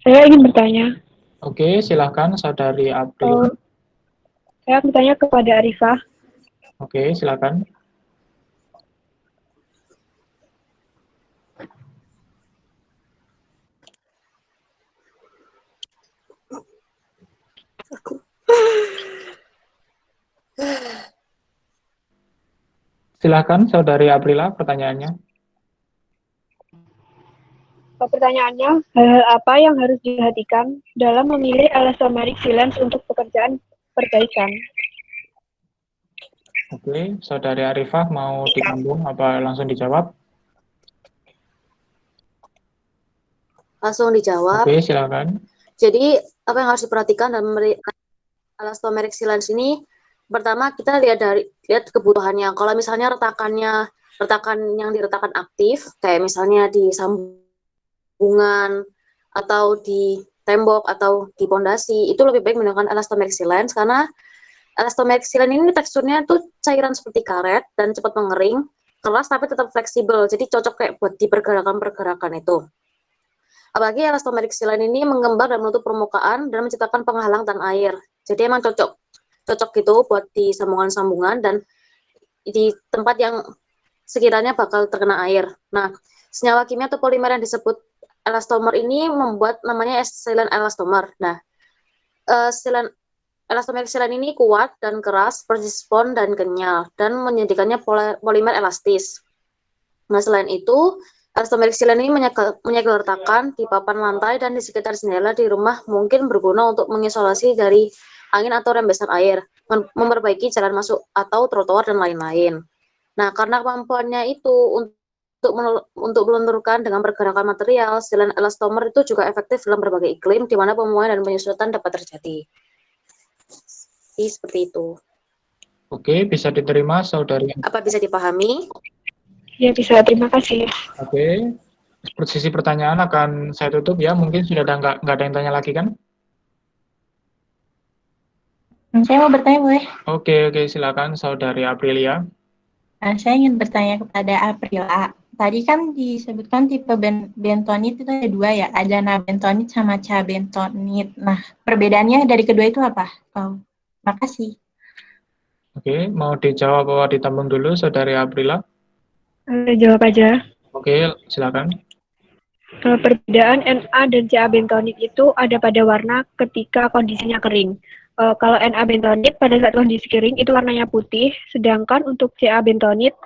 Saya ingin bertanya. Oke, silahkan Saudari April. Saya bertanya kepada Arifah. Oke, silakan. Silakan Saudari Aprila pertanyaannya. Pertanyaannya, hal-hal apa yang harus diperhatikan dalam memilih elastomeric sealant untuk pekerjaan perbaikan? Oke, Saudari Arifah mau disambung apa langsung dijawab? Langsung dijawab. Oke, silakan. Jadi, apa yang harus diperhatikan dalam elastomeric sealant ini? Pertama, kita lihat kebutuhannya. Kalau misalnya retakan yang diretakan aktif, kayak misalnya di sambungan atau di tembok atau di pondasi, itu lebih baik menggunakan elastomeric sealant karena elastomeric sealant ini teksturnya tuh cairan seperti karet dan cepat mengering, keras tapi tetap fleksibel. Jadi cocok kayak buat di pergerakan-pergerakan itu. Apalagi elastomeric sealant ini mengembang dan menutup permukaan dan menciptakan penghalang tanah air. Jadi emang cocok gitu buat di sambungan-sambungan dan di tempat yang sekiranya bakal terkena air. Nah, senyawa kimia atau polimer yang disebut elastomer ini membuat namanya sealant elastomer. Nah, elastomeric sealant ini kuat dan keras, persistent dan kenyal, dan menjadikannya polimer elastis. Nah, selain itu, elastomeric sealant ini menyegel retakan di papan lantai dan di sekitar jendela di rumah, mungkin berguna untuk mengisolasi dari angin atau rembesan air, memperbaiki jalan masuk atau trotoar dan lain-lain. Nah, karena kemampuannya itu untuk melunturkan dengan pergerakan material, sealant elastomer itu juga efektif dalam berbagai iklim di mana pemuaian dan penyusutan dapat terjadi. Jadi, seperti itu. Oke, bisa diterima Saudari. Apa bisa dipahami? Ya, bisa. Terima kasih. Oke, sesi pertanyaan akan saya tutup ya. Mungkin sudah nggak ada yang tanya lagi kan? Saya mau bertanya, boleh? Oke, silakan Saudari Aprilia. Saya ingin bertanya kepada Aprila. Tadi kan disebutkan tipe bentonit itu ada dua ya, ada nabentonit sama cabentonit. Nah, perbedaannya dari kedua itu apa? Makasih. Oke, mau dijawab atau ditambung dulu Saudari Aprila? Jawab aja. Oke, silakan. Perbedaan Na dan Ca bentonit itu ada pada warna ketika kondisinya kering. Kalau Na bentonit pada saat kondisi kering itu warnanya putih, sedangkan untuk Ca bentonit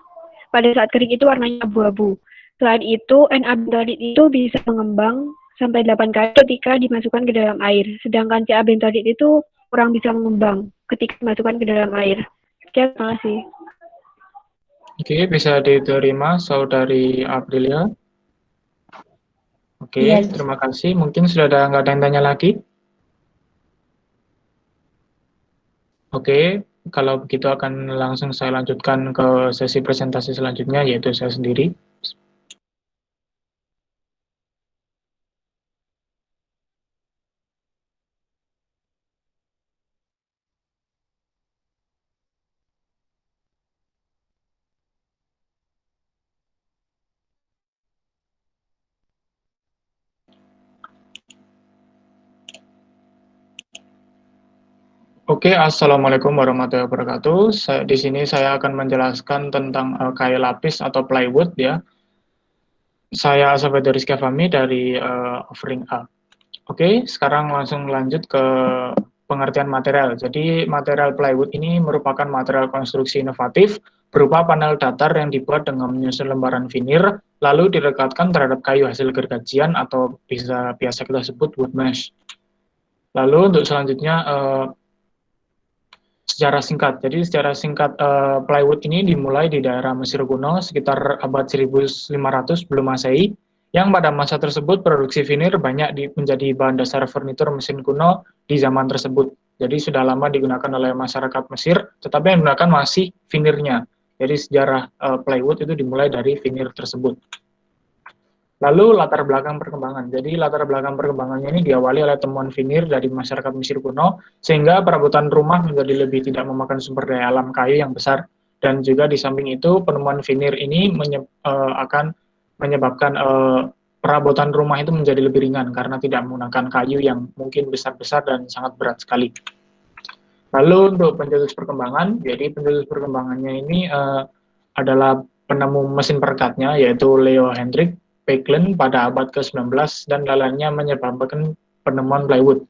pada saat kering itu warnanya abu-abu. Selain itu, Na bentonit itu bisa mengembang sampai 8 kali ketika dimasukkan ke dalam air, sedangkan Ca bentonit itu kurang bisa mengembang ketika dimasukkan ke dalam air. Sekian, terima kasih. Oke, bisa diterima Saudari Aprilia. Oke, Iya. terima kasih. Mungkin sudah nggak ada yang tanya lagi? Oke, kalau begitu akan langsung saya lanjutkan ke sesi presentasi selanjutnya, yaitu saya sendiri. Oke, Assalamualaikum warahmatullahi wabarakatuh. Di sini saya akan menjelaskan tentang kayu lapis atau plywood ya. Saya Sobat Rizky Fahmi dari Offering A. Oke, sekarang langsung lanjut ke pengertian material. Jadi material plywood ini merupakan material konstruksi inovatif berupa panel datar yang dibuat dengan menyusun lembaran vinir, lalu direkatkan terhadap kayu hasil gergajian atau biasa kita sebut wood mesh. Lalu untuk selanjutnya secara singkat. Jadi secara singkat plywood ini dimulai di daerah Mesir kuno sekitar abad 1500 sebelum Masehi, yang pada masa tersebut produksi vinir banyak menjadi bahan dasar furnitur mesin kuno di zaman tersebut. Jadi sudah lama digunakan oleh masyarakat Mesir, tetapi yang digunakan masih vinirnya. Jadi sejarah plywood itu dimulai dari vinir tersebut. Lalu latar belakang perkembangan. Jadi latar belakang perkembangannya ini diawali oleh temuan vinir dari masyarakat Mesir kuno, sehingga perabotan rumah menjadi lebih tidak memakan sumber daya alam kayu yang besar. Dan juga di samping itu penemuan vinir ini akan menyebabkan perabotan rumah itu menjadi lebih ringan karena tidak menggunakan kayu yang mungkin besar-besar dan sangat berat sekali. Lalu untuk pencetus perkembangan, jadi pencetus perkembangannya ini adalah penemu mesin perekatnya, yaitu Leo Hendrik Pecklen pada abad ke-19 dan lainnya menyebabkan penemuan plywood.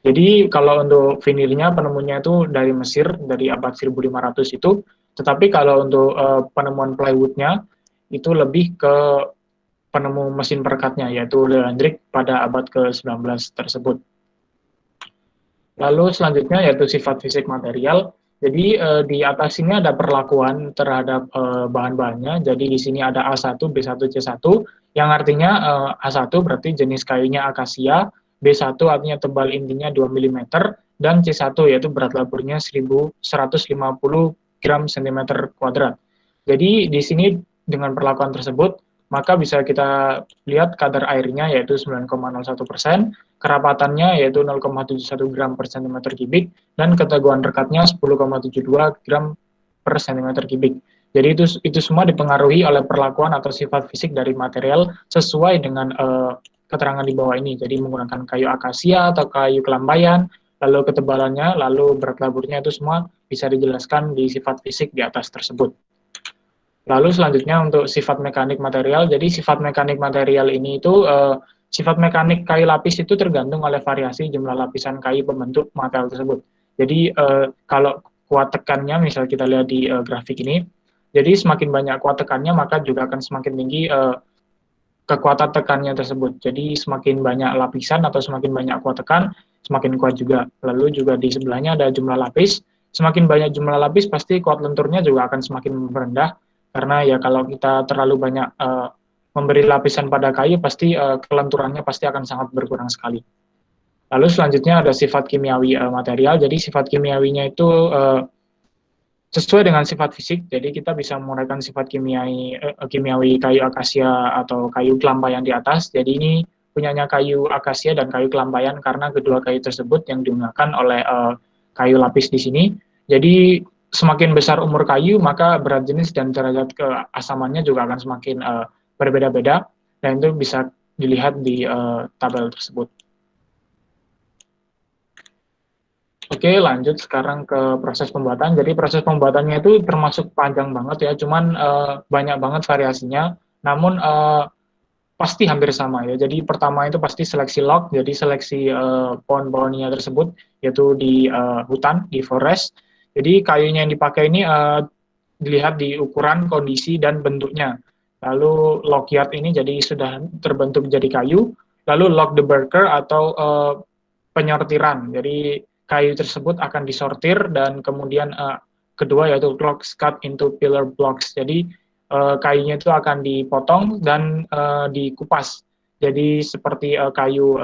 Jadi kalau untuk vinirnya penemunya itu dari Mesir dari abad 1500 itu, tetapi kalau untuk penemuan plywoodnya itu lebih ke penemu mesin perekatnya yaitu Leo Hendrik pada abad ke-19 tersebut. Lalu selanjutnya yaitu sifat fisik material. Jadi di atas ini ada perlakuan terhadap bahan-bahannya. Jadi di sini ada A1, B1, C1, yang artinya A1 berarti jenis kayunya akasia, B1 artinya tebal intinya 2 mm, dan C1 yaitu berat laburnya 1150 gram cm kuadrat. Jadi di sini dengan perlakuan tersebut, maka bisa kita lihat kadar airnya yaitu 9,01%, kerapatannya yaitu 0,71 gram per cm kubik, dan keteguhan rekatnya 10,72 gram per cm kubik. Jadi itu semua dipengaruhi oleh perlakuan atau sifat fisik dari material sesuai dengan keterangan di bawah ini. Jadi menggunakan kayu akasia atau kayu kelambayan, lalu ketebalannya, lalu berat laburnya, itu semua bisa dijelaskan di sifat fisik di atas tersebut. Lalu selanjutnya untuk sifat mekanik material. Jadi sifat mekanik material ini itu sifat mekanik kayu lapis itu tergantung oleh variasi jumlah lapisan kayu pembentuk material tersebut. Jadi kalau kuat tekannya, misal kita lihat di grafik ini, jadi semakin banyak kuat tekannya maka juga akan semakin tinggi kekuatan tekannya tersebut. Jadi semakin banyak lapisan atau semakin banyak kuat tekan, semakin kuat juga. Lalu juga di sebelahnya ada jumlah lapis. Semakin banyak jumlah lapis pasti kuat lenturnya juga akan semakin rendah. Karena ya kalau kita terlalu banyak memberi lapisan pada kayu, pasti kelenturannya pasti akan sangat berkurang sekali. Lalu selanjutnya ada sifat kimiawi material. Jadi sifat kimiawinya itu sesuai dengan sifat fisik. Jadi kita bisa menguraikan sifat kimiawi kayu akasia atau kayu kelambayan di atas. Jadi ini punyanya kayu akasia dan kayu kelambayan karena kedua kayu tersebut yang digunakan oleh kayu lapis di sini. Jadi semakin besar umur kayu, maka berat jenis dan derajat keasamannya juga akan semakin berbeda-beda, dan itu bisa dilihat di tabel tersebut. Oke, lanjut sekarang ke proses pembuatan. Jadi proses pembuatannya itu termasuk panjang banget ya, cuman banyak banget variasinya, namun pasti hampir sama ya. Jadi pertama itu pasti seleksi log, jadi seleksi pohon-pohonnya tersebut, yaitu di hutan, di forest. Jadi kayunya yang dipakai ini dilihat di ukuran, kondisi, dan bentuknya. Lalu log yard ini jadi sudah terbentuk jadi kayu. Lalu log the burger atau penyortiran. Jadi kayu tersebut akan disortir dan kemudian kedua yaitu logs cut into pillar blocks. Jadi kayunya itu akan dipotong dan dikupas. Jadi seperti kayu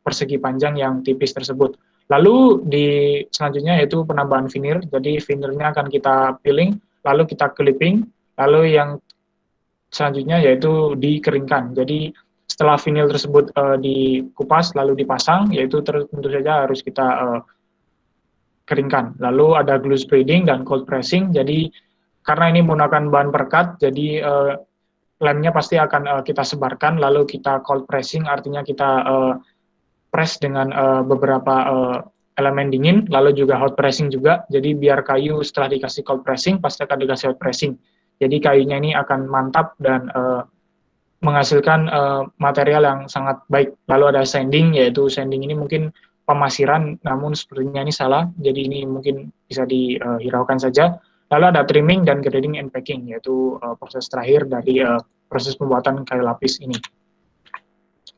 persegi panjang yang tipis tersebut. Lalu selanjutnya yaitu penambahan vinir. Jadi vinirnya akan kita peeling, lalu kita clipping, lalu yang selanjutnya yaitu dikeringkan. Jadi setelah vinil tersebut dikupas lalu dipasang, yaitu tentu saja harus kita keringkan. Lalu ada glue spreading dan cold pressing. Jadi karena ini menggunakan bahan perekat, jadi lemnya pasti akan kita sebarkan, lalu kita cold pressing, artinya kita press dengan beberapa elemen dingin, lalu juga hot pressing juga. Jadi biar kayu setelah dikasih cold pressing pasti akan dikasih hot pressing. Jadi kayunya ini akan mantap dan menghasilkan material yang sangat baik. Lalu ada sanding, yaitu sanding ini mungkin pemasiran, namun sepertinya ini salah. Jadi ini mungkin bisa dihiraukan saja. Lalu ada trimming dan grading and packing, yaitu proses terakhir dari proses pembuatan kayu lapis ini.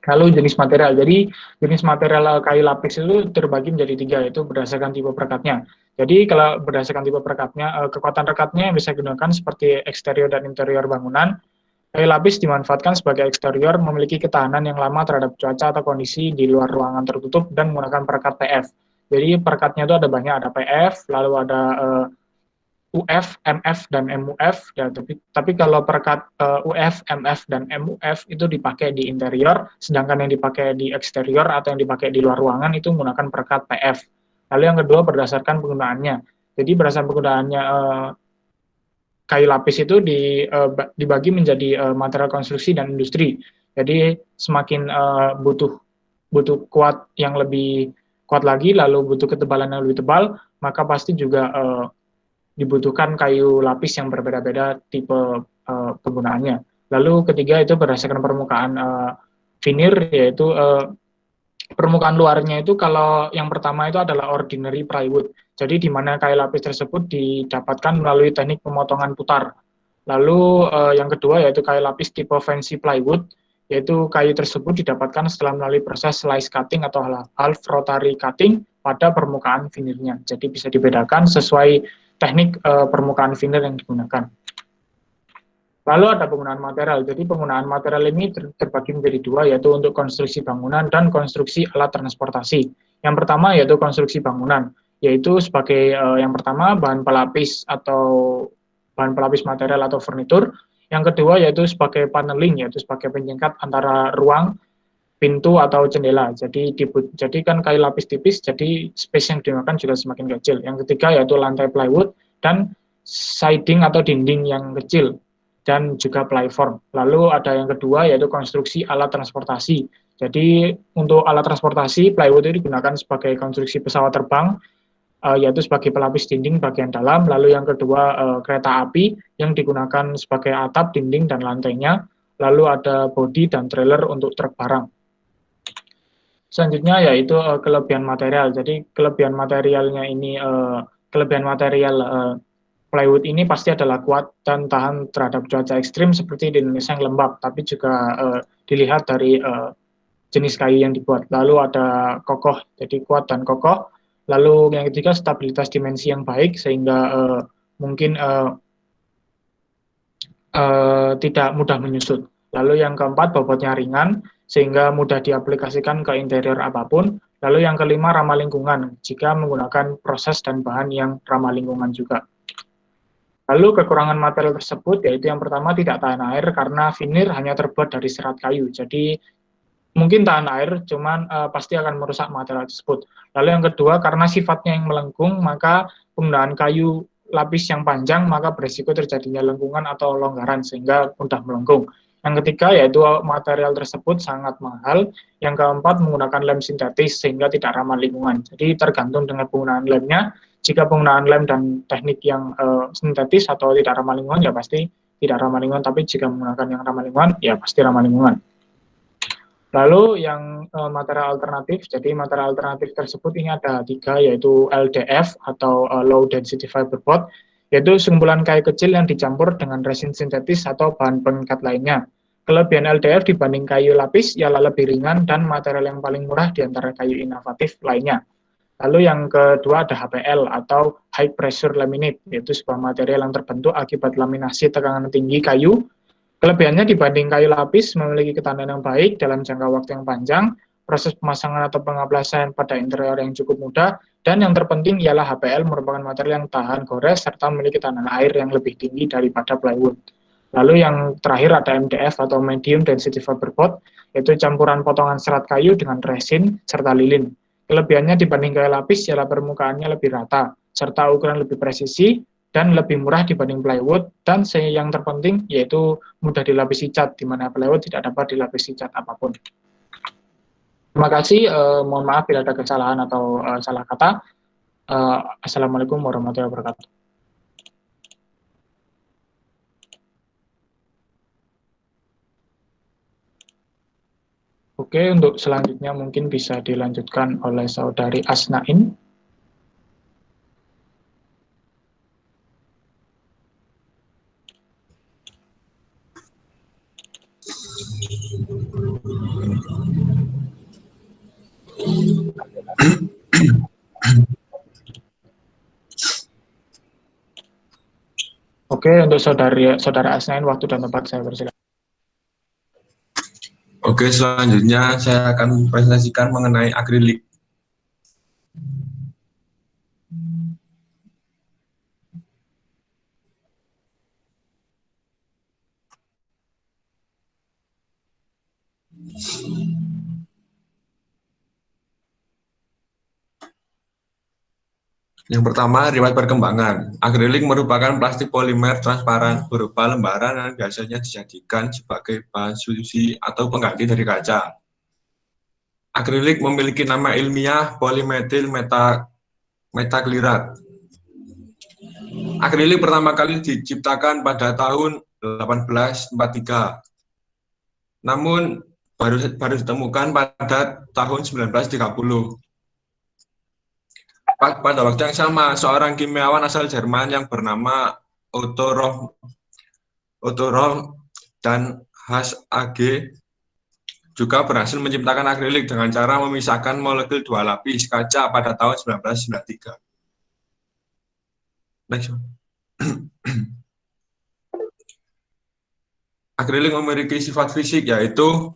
Lalu jenis material. Jadi jenis material kayu lapis itu terbagi menjadi 3, yaitu berdasarkan tipe perekatnya. Jadi kalau berdasarkan tipe perekatnya, kekuatan rekatnya yang bisa digunakan seperti eksterior dan interior bangunan. Kayu lapis dimanfaatkan sebagai eksterior, memiliki ketahanan yang lama terhadap cuaca atau kondisi di luar ruangan tertutup dan menggunakan perekat PF. Jadi perekatnya itu ada banyak, ada PF, lalu ada UF, MF, dan MUF. Ya, tapi kalau perekat UF, MF, dan MUF itu dipakai di interior, sedangkan yang dipakai di eksterior atau yang dipakai di luar ruangan itu menggunakan perekat PF. Lalu yang kedua berdasarkan penggunaannya. Jadi berdasarkan penggunaannya kayu lapis itu dibagi menjadi material konstruksi dan industri. Jadi semakin butuh kuat yang lebih kuat lagi, lalu butuh ketebalan yang lebih tebal, maka pasti juga dibutuhkan kayu lapis yang berbeda-beda tipe penggunaannya. Lalu ketiga itu berdasarkan permukaan veneer, yaitu permukaan luarnya itu kalau yang pertama itu adalah ordinary plywood. Jadi di mana kayu lapis tersebut didapatkan melalui teknik pemotongan putar. Lalu yang kedua yaitu kayu lapis tipe fancy plywood, yaitu kayu tersebut didapatkan setelah melalui proses slice cutting atau half rotary cutting pada permukaan veneernya. Jadi bisa dibedakan sesuai teknik permukaan veneer yang digunakan. Lalu ada penggunaan material. Jadi penggunaan material ini terbagi menjadi 2, yaitu untuk konstruksi bangunan dan konstruksi alat transportasi. Yang pertama yaitu konstruksi bangunan, yaitu sebagai yang pertama bahan pelapis material atau furnitur. Yang kedua yaitu sebagai paneling, yaitu sebagai penyingkat antara ruang, pintu atau jendela. Jadi kan kayu lapis tipis, jadi space yang digunakan juga semakin kecil. Yang ketiga yaitu lantai plywood dan siding atau dinding yang kecil, dan juga plyform. Lalu ada yang kedua yaitu konstruksi alat transportasi. Jadi untuk alat transportasi, plywood itu digunakan sebagai konstruksi pesawat terbang, yaitu sebagai pelapis dinding bagian dalam. Lalu yang kedua kereta api yang digunakan sebagai atap, dinding, dan lantainya. Lalu ada bodi dan trailer untuk truk barang. Selanjutnya yaitu kelebihan material. Jadi kelebihan materialnya ini, kelebihan material plywood ini pasti adalah kuat dan tahan terhadap cuaca ekstrim seperti di Indonesia yang lembab, tapi juga dilihat dari jenis kayu yang dibuat. Lalu ada kokoh, jadi kuat dan kokoh. Lalu yang ketiga stabilitas dimensi yang baik sehingga mungkin tidak mudah menyusut. Lalu yang keempat bobotnya ringan sehingga mudah diaplikasikan ke interior apapun. Lalu yang kelima ramah lingkungan jika menggunakan proses dan bahan yang ramah lingkungan juga. Lalu kekurangan material tersebut yaitu yang pertama tidak tahan air karena veneer hanya terbuat dari serat kayu. Jadi mungkin tahan air, cuman pasti akan merusak material tersebut. Lalu yang kedua karena sifatnya yang melengkung, maka penggunaan kayu lapis yang panjang maka berisiko terjadinya lengkungan atau longgaran sehingga mudah melengkung. Yang ketiga yaitu material tersebut sangat mahal. Yang keempat menggunakan lem sintetis sehingga tidak ramah lingkungan. Jadi tergantung dengan penggunaan lemnya. Jika penggunaan lem dan teknik yang sintetis atau tidak ramah lingkungan ya pasti tidak ramah lingkungan. Tapi jika menggunakan yang ramah lingkungan ya pasti ramah lingkungan. Lalu yang material alternatif, jadi material alternatif tersebut ini ada 3, yaitu LDF atau Low Density Fiberboard, yaitu sumpulan kayu kecil yang dicampur dengan resin sintetis atau bahan pengikat lainnya. Kelebihan LDF dibanding kayu lapis ialah lebih ringan dan material yang paling murah di antara kayu inovatif lainnya. Lalu yang kedua ada HPL atau High Pressure Laminate, yaitu sebuah material yang terbentuk akibat laminasi tekanan tinggi kayu. Kelebihannya dibanding kayu lapis memiliki ketahanan yang baik dalam jangka waktu yang panjang, proses pemasangan atau pengaplasan pada interior yang cukup mudah, dan yang terpenting ialah HPL merupakan material yang tahan gores serta memiliki ketahanan air yang lebih tinggi daripada plywood. Lalu yang terakhir ada MDF atau Medium Density Fiberboard, yaitu campuran potongan serat kayu dengan resin serta lilin. Kelebihannya dibanding kayu lapis ialah permukaannya lebih rata, serta ukuran lebih presisi, dan lebih murah dibanding plywood, dan yang terpenting yaitu mudah dilapisi cat, di mana plywood tidak dapat dilapisi cat apapun. Terima kasih, mohon maaf bila ada kesalahan atau salah kata. Assalamualaikum warahmatullahi wabarakatuh. Oke, untuk selanjutnya mungkin bisa dilanjutkan oleh saudari Asnain. Oke, untuk saudara Asnain, waktu dan tempat saya persilakan. Oke, selanjutnya saya akan presentasikan mengenai akrilik. Yang pertama, riwayat perkembangan. Akrilik merupakan plastik polimer transparan berupa lembaran yang biasanya dijadikan sebagai bahan solusi atau pengganti dari kaca. Akrilik memiliki nama ilmiah polimetil metaklirat. Akrilik pertama kali diciptakan pada tahun 1843. Namun baru ditemukan pada tahun 1930. Pada waktu yang sama, seorang kimiawan asal Jerman yang bernama Otto Rohm dan H.A.G. juga berhasil menciptakan akrilik dengan cara memisahkan molekul dua lapis kaca pada tahun 1993. Next. Akrilik memiliki sifat fisik yaitu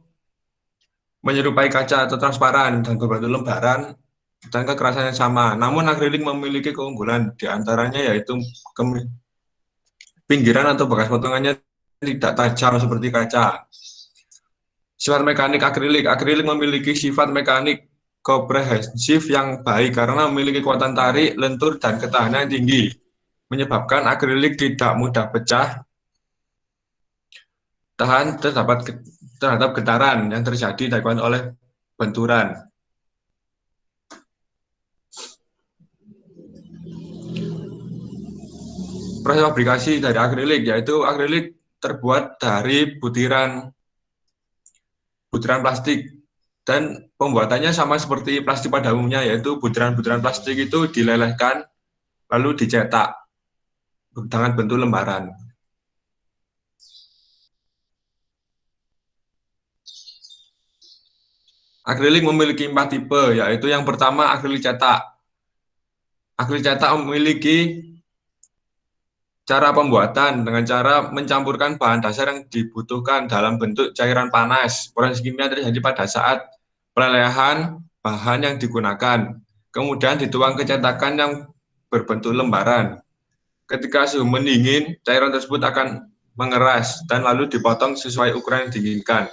menyerupai kaca atau transparan dan berbentuk lembaran dan kekerasan yang sama. Namun akrilik memiliki keunggulan, diantaranya yaitu pinggiran atau bekas potongannya tidak tajam seperti kaca. Sifat mekanik akrilik. Akrilik memiliki sifat mekanik komprehensif yang baik karena memiliki kekuatan tarik, lentur, dan ketahanan yang tinggi. Menyebabkan akrilik tidak mudah pecah, tahan terhadap getaran yang terjadi dilakukan oleh benturan. Proses fabrikasi dari akrilik, yaitu akrilik terbuat dari butiran plastik dan pembuatannya sama seperti plastik pada umumnya, yaitu butiran-butiran plastik itu dilelehkan lalu dicetak dengan bentuk lembaran. Akrilik memiliki 4 tipe, yaitu yang pertama akrilik cetak. Akrilik cetak memiliki cara pembuatan dengan cara mencampurkan bahan dasar yang dibutuhkan dalam bentuk cairan panas. Proses kimia terjadi pada saat pelelehan bahan yang digunakan. Kemudian dituang ke cetakan yang berbentuk lembaran. Ketika suhu mendingin, cairan tersebut akan mengeras dan lalu dipotong sesuai ukuran yang diinginkan.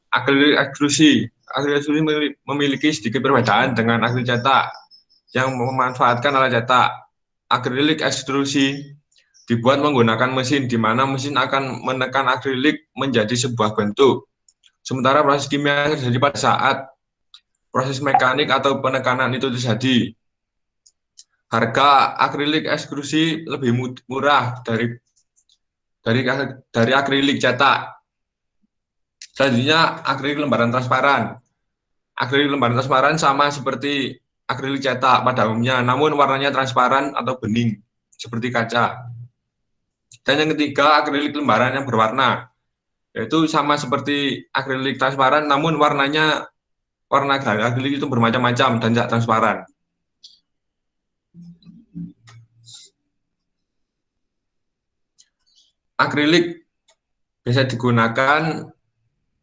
Akrilik ekstrusi. Akrilik ekstrusi memiliki sedikit perbedaan dengan akrilik cetak yang memanfaatkan alat cetak. Akrilik ekstrusi dibuat menggunakan mesin, di mana mesin akan menekan akrilik menjadi sebuah bentuk. Sementara proses kimia terjadi pada saat proses mekanik atau penekanan itu terjadi. Harga akrilik ekstrusi lebih murah dari akrilik cetak. Selanjutnya, akrilik lembaran transparan. Akrilik lembaran transparan sama seperti akrilik cetak pada umumnya, namun warnanya transparan atau bening, seperti kaca. Dan yang ketiga, akrilik lembaran yang berwarna, yaitu sama seperti akrilik transparan, namun warna akrilik itu bermacam-macam dan tidak transparan. Akrilik bisa digunakan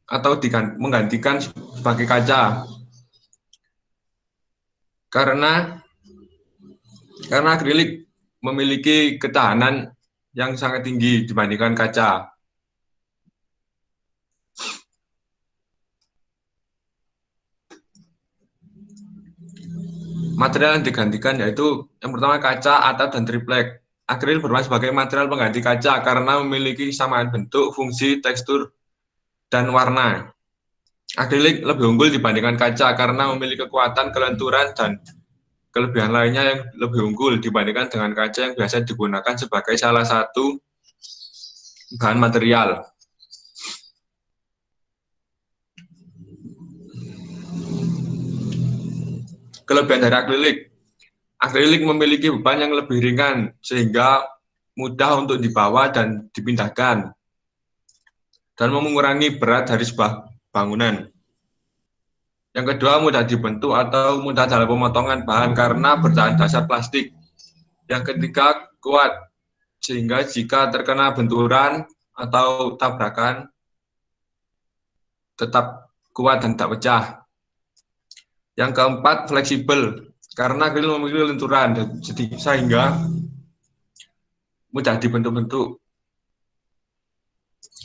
atau menggantikan sebagai kaca. Karena akrilik memiliki ketahanan yang sangat tinggi dibandingkan kaca. Material yang digantikan yaitu yang pertama kaca, atap, dan triplek. Akrilik berperan sebagai material pengganti kaca karena memiliki kesamaan bentuk, fungsi, tekstur, dan warna. Akrilik lebih unggul dibandingkan kaca karena memiliki kekuatan, kelenturan, dan kelebihan lainnya yang lebih unggul dibandingkan dengan kaca yang biasa digunakan sebagai salah satu bahan material. Kelebihan dari akrilik. Akrilik memiliki beban yang lebih ringan sehingga mudah untuk dibawa dan dipindahkan. dan mengurangi berat dari sebuah bangunan. Yang kedua, mudah dibentuk atau mudah dalam pemotongan bahan karena berbahan dasar plastik. Yang ketiga, kuat, sehingga jika terkena benturan atau tabrakan, tetap kuat dan tak pecah. Yang keempat, fleksibel, karena grill memiliki lenturan, sehingga mudah dibentuk-bentuk.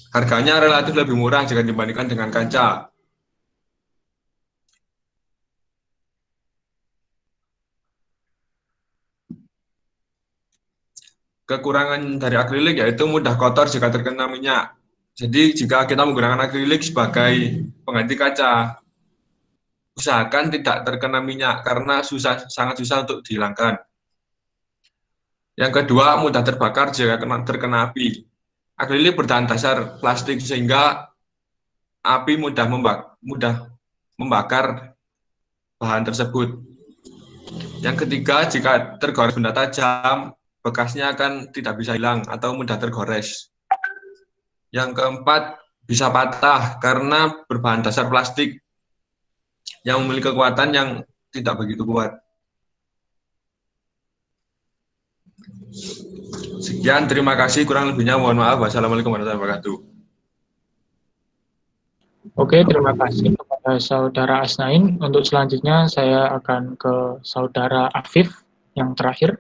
Harganya relatif lebih murah jika dibandingkan dengan kaca. Kekurangan dari akrilik yaitu mudah kotor jika terkena minyak. Jadi jika kita menggunakan akrilik sebagai pengganti kaca, usahakan tidak terkena minyak karena sangat susah untuk dihilangkan. Yang kedua, mudah terbakar jika terkena api. Akrilik berbahan dasar plastik sehingga api mudah membakar bahan tersebut. Yang ketiga, jika tergores benda tajam, bekasnya akan tidak bisa hilang atau mudah tergores. Yang keempat, bisa patah karena berbahan dasar plastik yang memiliki kekuatan yang tidak begitu kuat. Sekian, terima kasih. Kurang lebihnya mohon maaf. Wassalamualaikum warahmatullahi wabarakatuh. Oke, terima kasih kepada Saudara Asnain. Untuk selanjutnya saya akan ke Saudara Afif yang terakhir.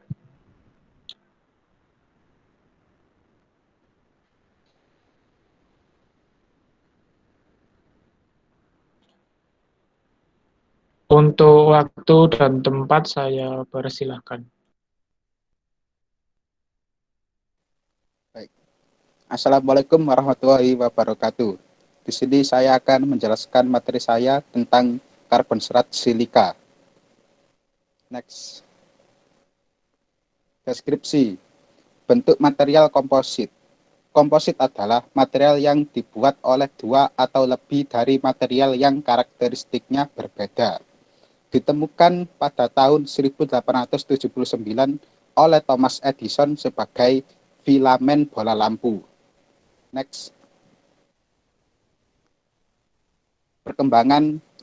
Untuk waktu dan tempat saya persilahkan. Baik. Assalamualaikum warahmatullahi wabarakatuh. Di sini saya akan menjelaskan materi saya tentang karbon serat silika. Next. Deskripsi. Bentuk material komposit. Komposit adalah material yang dibuat oleh dua atau lebih dari material yang karakteristiknya berbeda. Ditemukan pada tahun 1879 oleh Thomas Edison sebagai filamen bola lampu. Next.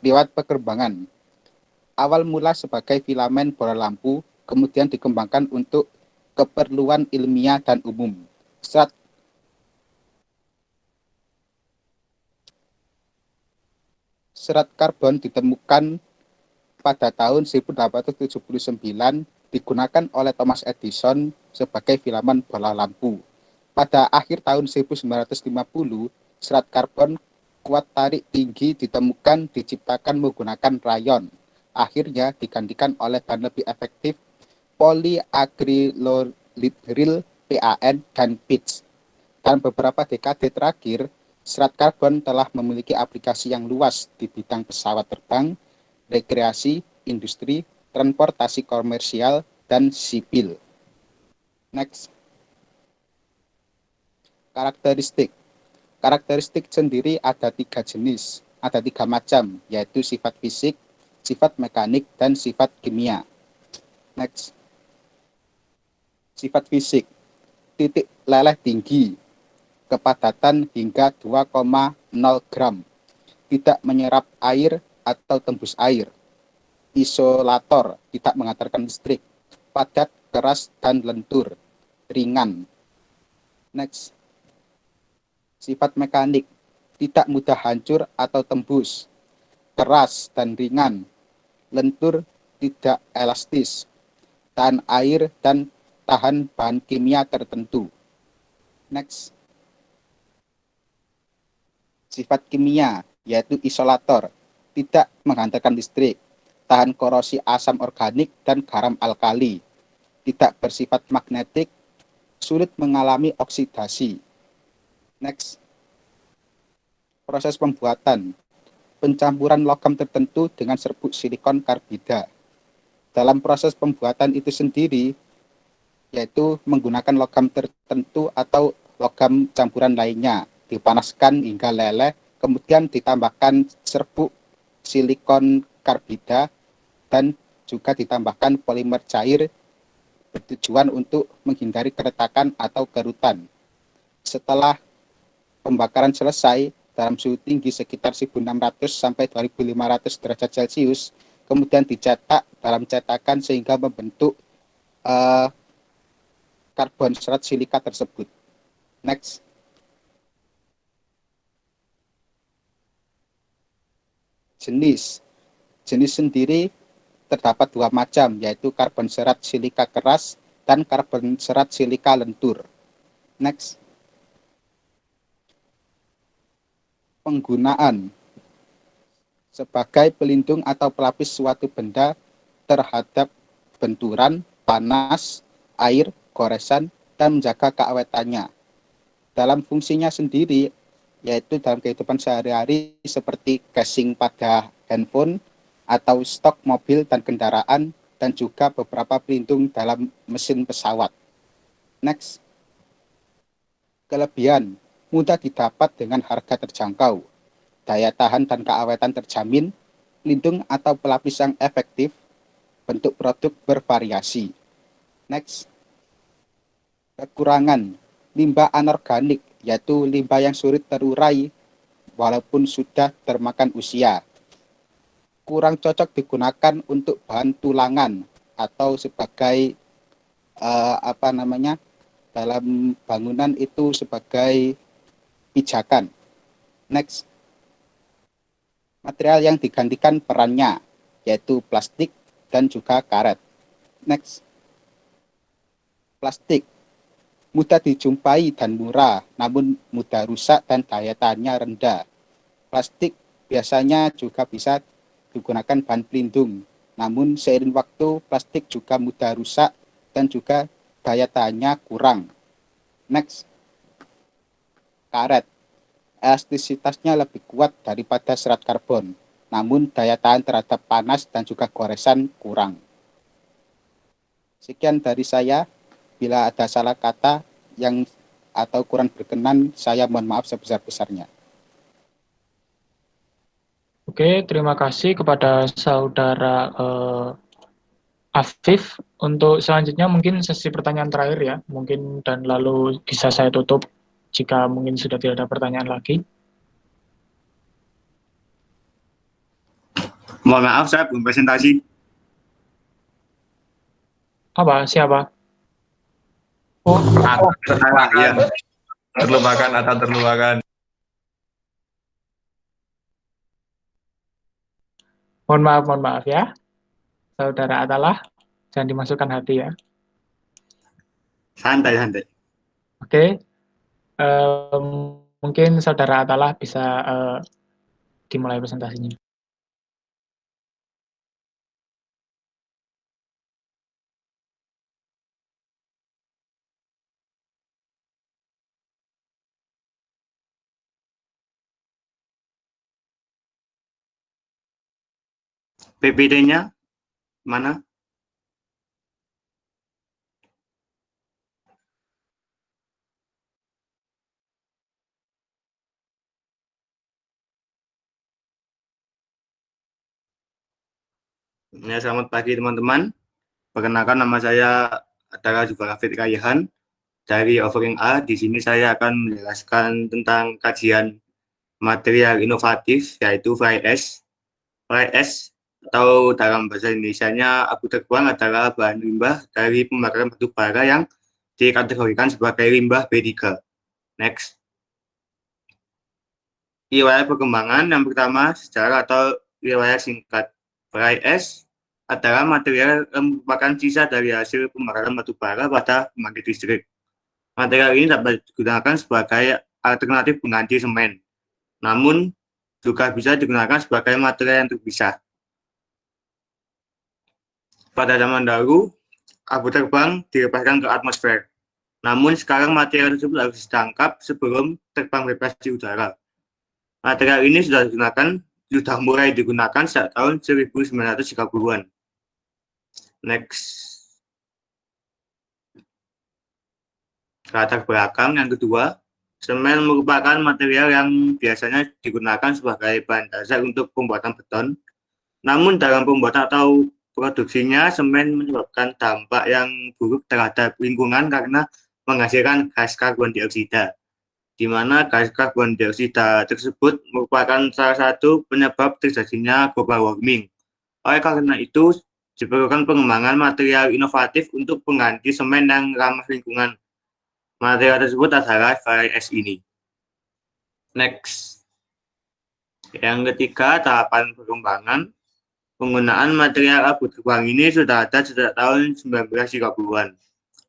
Riwayat perkembangan. Awal mula sebagai filamen bola lampu, kemudian dikembangkan untuk keperluan ilmiah dan umum. Serat karbon ditemukan pada tahun 1879 digunakan oleh Thomas Edison sebagai filamen bola lampu. Pada akhir tahun 1950, serat karbon kuat tarik tinggi ditemukan diciptakan menggunakan rayon. Akhirnya digantikan oleh bahan lebih efektif polyacrylonitrile PAN dan pitch. Dalam beberapa dekade terakhir, serat karbon telah memiliki aplikasi yang luas di bidang pesawat terbang, rekreasi, industri, transportasi komersial, dan sipil. Next. Karakteristik sendiri ada 3 jenis, ada 3 macam, yaitu sifat fisik, sifat mekanik, dan sifat kimia. Next. Sifat fisik. Titik leleh tinggi, kepadatan hingga 2,0 gram, tidak menyerap air atau tembus air, isolator, tidak mengantarkan listrik, padat, keras, dan lentur, ringan. Next. Sifat mekanik, tidak mudah hancur atau tembus, keras dan ringan, lentur, tidak elastis, tahan air dan tahan bahan kimia tertentu. Next. Sifat kimia, yaitu isolator, tidak menghantarkan listrik, tahan korosi asam organik dan garam alkali, tidak bersifat magnetik, sulit mengalami oksidasi. Next. Proses pembuatan. Pencampuran logam tertentu dengan serbuk silikon karbida. Dalam proses pembuatan itu sendiri, yaitu menggunakan logam tertentu atau logam campuran lainnya, dipanaskan hingga leleh, kemudian ditambahkan serbuk silikon karbida dan juga ditambahkan polimer cair bertujuan untuk menghindari keretakan atau kerutan. Setelah pembakaran selesai dalam suhu tinggi sekitar 1600 sampai 2500 derajat Celcius, kemudian dicetak dalam cetakan sehingga membentuk karbon serat silika tersebut. Next. Jenis sendiri terdapat dua macam, yaitu karbon serat silika keras dan karbon serat silika lentur. Next. Penggunaan sebagai pelindung atau pelapis suatu benda terhadap benturan, panas, air, goresan, dan menjaga keawetannya. Dalam fungsinya sendiri, yaitu dalam kehidupan sehari-hari seperti casing pada handphone atau stok mobil dan kendaraan, dan juga beberapa pelindung dalam mesin pesawat. Next. Kelebihan, mudah didapat dengan harga terjangkau, daya tahan dan keawetan terjamin, pelindung atau pelapis yang efektif, bentuk produk bervariasi. Next. Kekurangan, limbah anorganik, yaitu limbah yang sulit terurai walaupun sudah termakan usia. Kurang cocok digunakan untuk bahan tulangan atau sebagai dalam bangunan itu sebagai pijakan. Next. Material yang digantikan perannya, yaitu plastik dan juga karet. Next. Plastik mudah dijumpai dan murah, namun mudah rusak dan daya tahannya rendah. Plastik biasanya juga bisa digunakan bahan pelindung, namun seiring waktu plastik juga mudah rusak dan juga daya tahannya kurang. Next. Karet. Elastisitasnya lebih kuat daripada serat karbon, namun daya tahan terhadap panas dan juga goresan kurang. Sekian dari saya. Bila ada salah kata yang atau kurang berkenan, saya mohon maaf sebesar-besarnya. Oke, terima kasih kepada Saudara Afif. Untuk selanjutnya mungkin sesi pertanyaan terakhir ya, mungkin, dan lalu bisa saya tutup jika mungkin sudah tidak ada pertanyaan lagi. Mohon maaf, saya belum presentasi. Apa? Siapa? Oh, Terlupakan. Terlupakan. Mohon maaf ya, Saudara Atalah, jangan dimasukkan hati ya. Santai. Oke, mungkin Saudara Atalah bisa dimulai presentasinya. PPT-nya mana? Ya, selamat pagi teman-teman. Perkenalkan, nama saya adalah Jufar Hafid Kayahan dari Offering A. Di sini saya akan menjelaskan tentang kajian material inovatif, yaitu Fly Ash. Fly Ash atau dalam bahasa Indonesianya abu terbang adalah bahan limbah dari pembakaran batu bara yang dikategorikan sebagai limbah B3. Next. Riwayat perkembangan yang pertama, sejarah atau riwayat singkat. Fly ash adalah material yang merupakan sisa dari hasil pembakaran batu bara pada pembangkit listrik. Material ini dapat digunakan sebagai alternatif pengganti semen, namun juga bisa digunakan sebagai material yang terpisah. Pada zaman dahulu, abu terbang dilepaskan ke atmosfer. Namun sekarang material tersebut harus ditangkap sebelum terbang bebas di udara. Material ini sudah mulai digunakan sejak tahun 1930-an. Next. Latar belakang yang kedua, semen merupakan material yang biasanya digunakan sebagai bahan dasar untuk pembuatan beton. Namun dalam pembuatan atau produksinya, semen menyebabkan dampak yang buruk terhadap lingkungan karena menghasilkan gas karbon dioksida. di mana gas karbon dioksida tersebut merupakan salah satu penyebab terjadinya global warming. Oleh karena itu, diperlukan pengembangan material inovatif untuk pengganti semen yang ramah lingkungan. Material tersebut adalah VAS ini. Next. Yang ketiga, tahapan pengembangan. Penggunaan material abu terbang ini sudah ada sejak tahun 1930-an.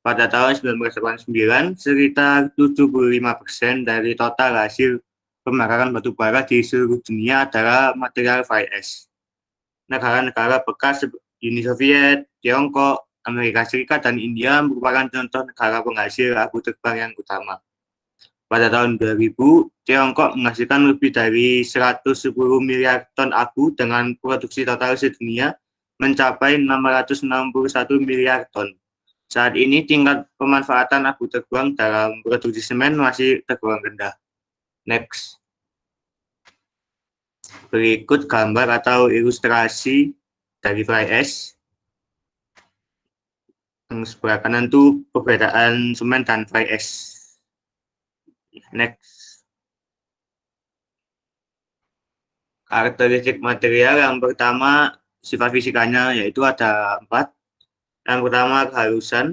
Pada tahun 1989, sekitar 75% dari total hasil pembakaran batu bara di seluruh dunia adalah material VAS. Negara-negara bekas Uni Soviet, Tiongkok, Amerika Serikat, dan India merupakan contoh negara penghasil abu terbang yang utama. Pada tahun 2000, Tiongkok menghasilkan lebih dari 110 miliar ton abu dengan produksi total sedunia mencapai 661 miliar ton. Saat ini tingkat pemanfaatan abu terbang dalam produksi semen masih tergolong rendah. Next. Berikut gambar atau ilustrasi dari VAS. Yang sebelah kanan itu perbedaan semen dan VAS. Next. Karakteristik material yang pertama, sifat fisikanya yaitu ada 4. Yang pertama, kehalusan.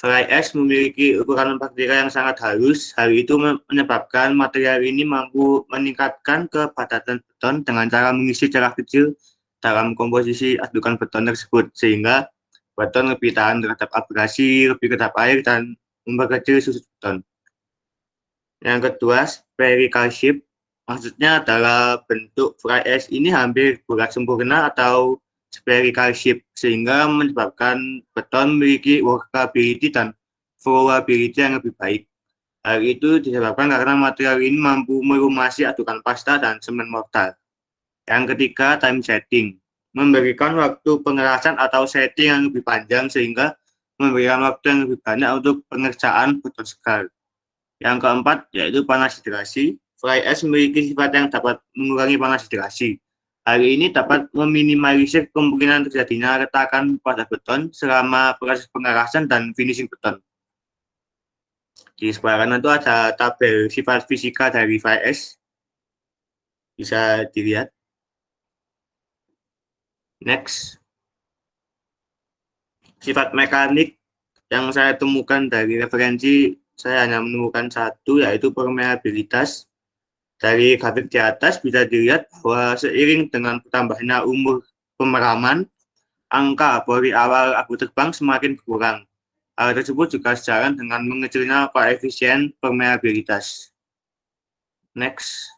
VAS memiliki ukuran partikel yang sangat halus. Hal itu menyebabkan material ini mampu meningkatkan kepadatan beton dengan cara mengisi celah kecil dalam komposisi adukan beton tersebut, sehingga beton lebih tahan terhadap abrasi, lebih kedap air, dan memperkecil susut beton. Yang kedua, spherical shape. Maksudnya adalah bentuk VAS ini hampir bulat sempurna atau spherical shape, sehingga menyebabkan beton memiliki workability dan flowability yang lebih baik. Hal itu disebabkan karena material ini mampu melumasi adukan pasta dan semen mortar. Yang ketiga, time setting. Memberikan waktu pengerasan atau setting yang lebih panjang, sehingga memberikan waktu yang lebih banyak untuk pengerjaan beton segar. Yang keempat, yaitu panas hidrasi. VAS memiliki sifat yang dapat mengurangi panas hidrasi. Hal ini dapat meminimalisir kemungkinan terjadinya retakan pada beton selama proses pengerasan dan finishing beton. Di sebelah kanan itu ada tabel sifat fisika dari VAS. Bisa dilihat. Next. Sifat mekanik yang saya temukan dari referensi, saya hanya menemukan satu, yaitu permeabilitas. Dari grafik di atas bisa dilihat bahwa seiring dengan bertambahnya umur pemeraman, angka pori awal abu terbang semakin berkurang. Hal tersebut juga sejalan dengan mengecilnya koefisien permeabilitas. Next.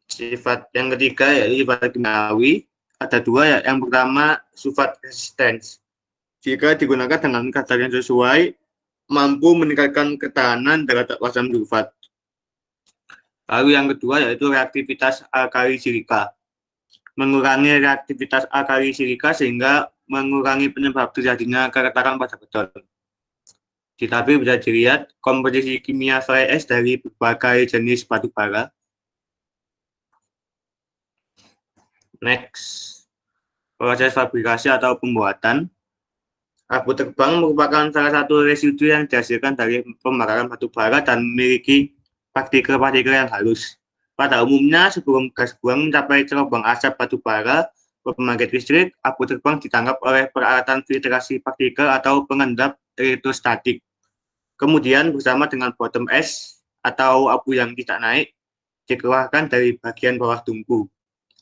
Sifat yang ketiga yaitu sifat kimiawi. Ada 2, yang pertama sulfat resistance. Jika digunakan dengan kadar yang sesuai, mampu meningkatkan ketahanan terhadap asam sulfat. Lalu yang kedua yaitu reaktivitas alkali silika. Mengurangi reaktivitas alkali silika sehingga mengurangi penyebab terjadinya keretakan pada beton. Di tabel bisa dilihat komposisi kimia VAS dari berbagai jenis batu bara. Next. Proses fabrikasi atau pembuatan. Abu terbang merupakan salah satu residu yang dihasilkan dari pembakaran batu bara dan memiliki partikel-partikel yang halus. Pada umumnya, sebelum gas buang mencapai cerobong asap batu bara, pembangkit listrik, abu terbang ditangkap oleh peralatan filtrasi partikel atau pengendap elektrostatik. Kemudian bersama dengan bottom ash atau abu yang tidak naik, dikeluarkan dari bagian bawah tungku.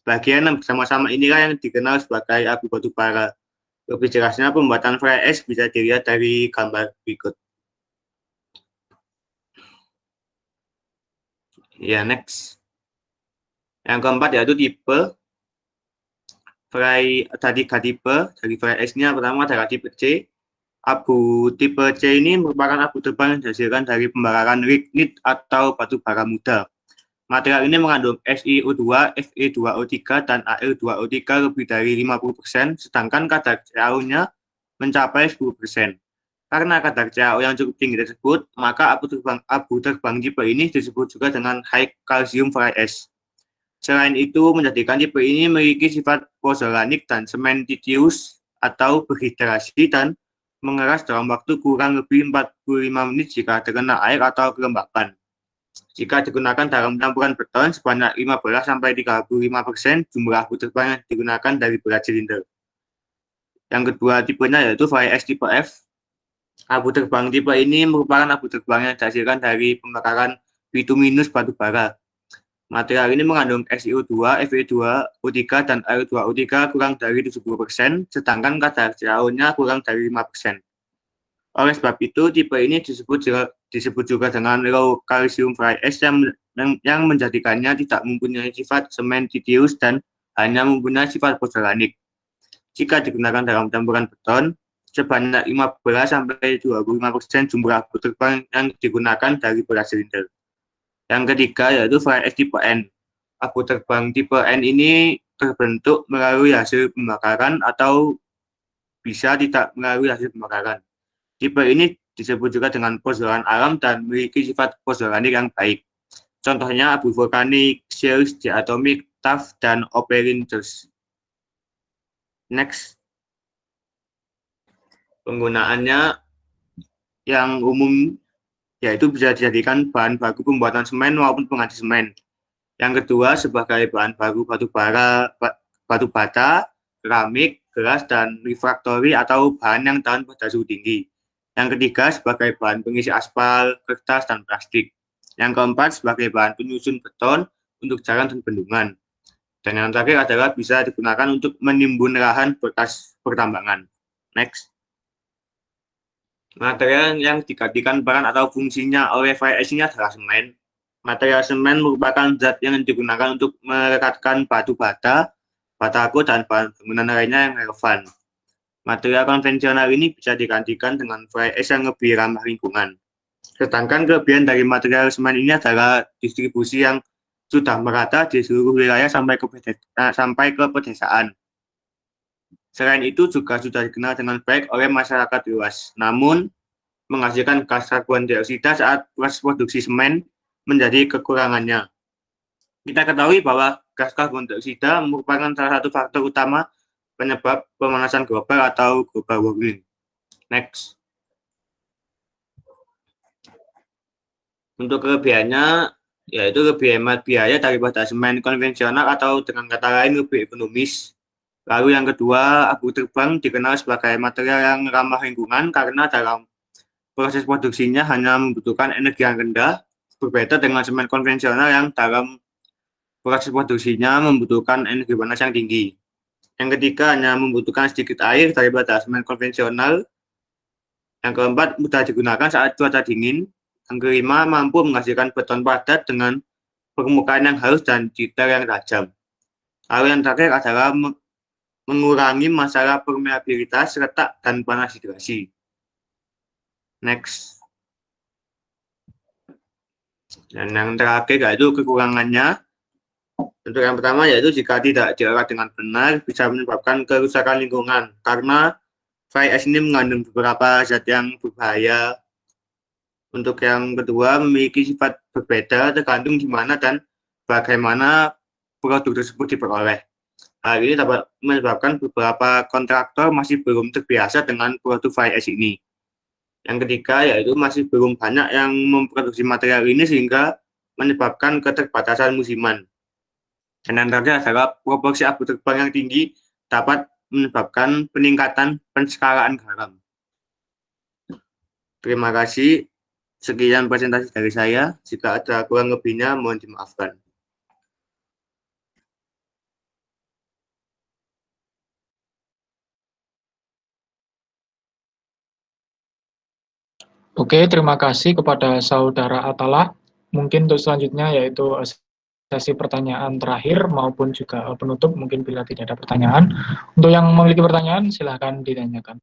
Bagian yang bersama-sama inilah yang dikenal sebagai abu batu bara. Lebih jelasnya pembuatan VAS bisa dilihat dari gambar berikut. Ya, next. Yang keempat yaitu tipe. Ada 3 tipe dari VAS-nya. Pertama adalah tipe C. Abu tipe C ini merupakan abu terbang yang dihasilkan dari pembakaran lignit atau batu bara muda. Material ini mengandung SiO2, Fe2O3, dan Al2O3 lebih dari 50%, sedangkan kadar CaO-nya mencapai 10%. Karena kadar CaO yang cukup tinggi tersebut, maka abu terbang tipe ini disebut juga dengan high calcium VAS. Selain itu, menjadikan tipe ini memiliki sifat pozolanik dan cementitious atau berhidrasi dan mengeras dalam waktu kurang lebih 45 menit jika terkena air atau kelembapan. Jika digunakan dalam campuran beton sebanyak 15-35% jumlah abu terbang yang digunakan dari berat silinder. Yang kedua tipenya yaitu Fly Ash tipe F. Abu terbang tipe ini merupakan abu terbang yang dihasilkan dari pembakaran bituminus batu bara. Material ini mengandung SiO2, Fe2, O3, dan Air2O3 kurang dari 70%, sedangkan kadar CaO-nya kurang dari 5%. Oleh sebab itu, tipe ini disebut juga dengan low calcium fly ash yang menjadikannya tidak mempunyai sifat cementitious dan hanya mempunyai sifat pozzolanik. Jika digunakan dalam campuran beton, sebanyak 15-25% jumlah abu terbang yang digunakan dari berat silinder. Yang ketiga yaitu Fly Ash tipe N. Abu terbang tipe N ini terbentuk melalui hasil pembakaran atau bisa tidak melalui hasil pembakaran. Tipe ini disebut juga dengan pozzolan alam dan memiliki sifat pozzolanik yang baik. Contohnya abu vulkanik, shales, diatomic, tuff, dan operinters. Next. Penggunaannya yang umum yaitu bisa dijadikan bahan baku pembuatan semen maupun pengganti semen. Yang kedua sebagai bahan baku batu bara, batu bata, keramik, gelas, dan refraktori atau bahan yang tahan pada suhu tinggi. Yang ketiga sebagai bahan pengisi aspal, kertas, dan plastik. Yang keempat sebagai bahan penyusun beton untuk jalan dan bendungan. Dan yang terakhir adalah bisa digunakan untuk menimbun lahan bekas pertambangan. Next. Material yang digantikan peran atau fungsinya oleh Fly Ash ini adalah semen. Material semen merupakan zat yang digunakan untuk merekatkan batu bata, batako, dan bahan bangunan lainnya yang relevan. Material konvensional ini bisa digantikan dengan Fly Ash yang lebih ramah lingkungan. Sedangkan kelebihan dari material semen ini adalah distribusi yang sudah merata di seluruh wilayah sampai ke pedesaan. Selain itu juga sudah dikenal dengan baik oleh masyarakat luas. Namun, menghasilkan gas karbon dioksida saat proses produksi semen menjadi kekurangannya. Kita ketahui bahwa gas karbon dioksida merupakan salah satu faktor utama penyebab pemanasan global atau global warming. Next. Untuk kelebihannya, yaitu lebih hemat biaya daripada semen konvensional atau dengan kata lain lebih ekonomis. Lalu yang kedua, abu terbang dikenal sebagai material yang ramah lingkungan karena dalam proses produksinya hanya membutuhkan energi yang rendah, berbeda dengan semen konvensional yang dalam proses produksinya membutuhkan energi panas yang tinggi. Yang ketiga, hanya membutuhkan sedikit air daripada semen konvensional. Yang keempat, mudah digunakan saat cuaca dingin. Yang kelima, mampu menghasilkan beton padat dengan permukaan yang halus dan detail yang tajam. Lalu yang terakhir adalah mengurangi masalah permeabilitas, retak, dan panas hidrasi. Next. Dan yang terakhir yaitu kekurangannya. Untuk yang pertama yaitu jika tidak diolah dengan benar bisa menyebabkan kerusakan lingkungan karena Fly Ash ini mengandung beberapa zat yang berbahaya. Untuk yang kedua memiliki sifat berbeda tergantung di mana dan bagaimana produk tersebut diperoleh. Hal ini dapat menyebabkan beberapa kontraktor masih belum terbiasa dengan produk Fly Ash ini. Yang ketiga yaitu masih belum banyak yang memproduksi material ini sehingga menyebabkan keterbatasan musiman. Dan yang terakhir adalah proporsi abu terbang yang tinggi dapat menyebabkan peningkatan penskalaan garam. Terima kasih. Sekian presentasi dari saya. Jika ada kurang lebihnya, mohon dimaafkan. Oke, terima kasih kepada Saudara Atala. Mungkin untuk selanjutnya yaitu sesi pertanyaan terakhir maupun juga penutup, mungkin bila tidak ada pertanyaan. Untuk yang memiliki pertanyaan, silahkan ditanyakan.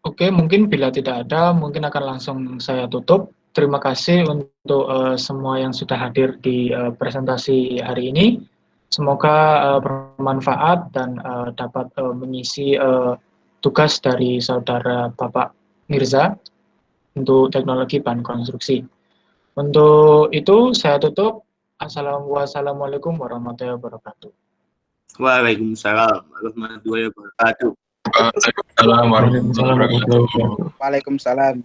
Oke, mungkin bila tidak ada, mungkin akan langsung saya tutup. Terima kasih untuk semua yang sudah hadir di presentasi hari ini. Semoga bermanfaat dan dapat mengisi tugas dari saudara Bapak Mirza untuk teknologi bahan konstruksi. Untuk itu saya tutup. Wassalamualaikum warahmatullahi wabarakatuh. Waalaikumsalam warahmatullahi wabarakatuh. Waalaikumsalam warahmatullahi wabarakatuh. Waalaikumsalam warahmatullahi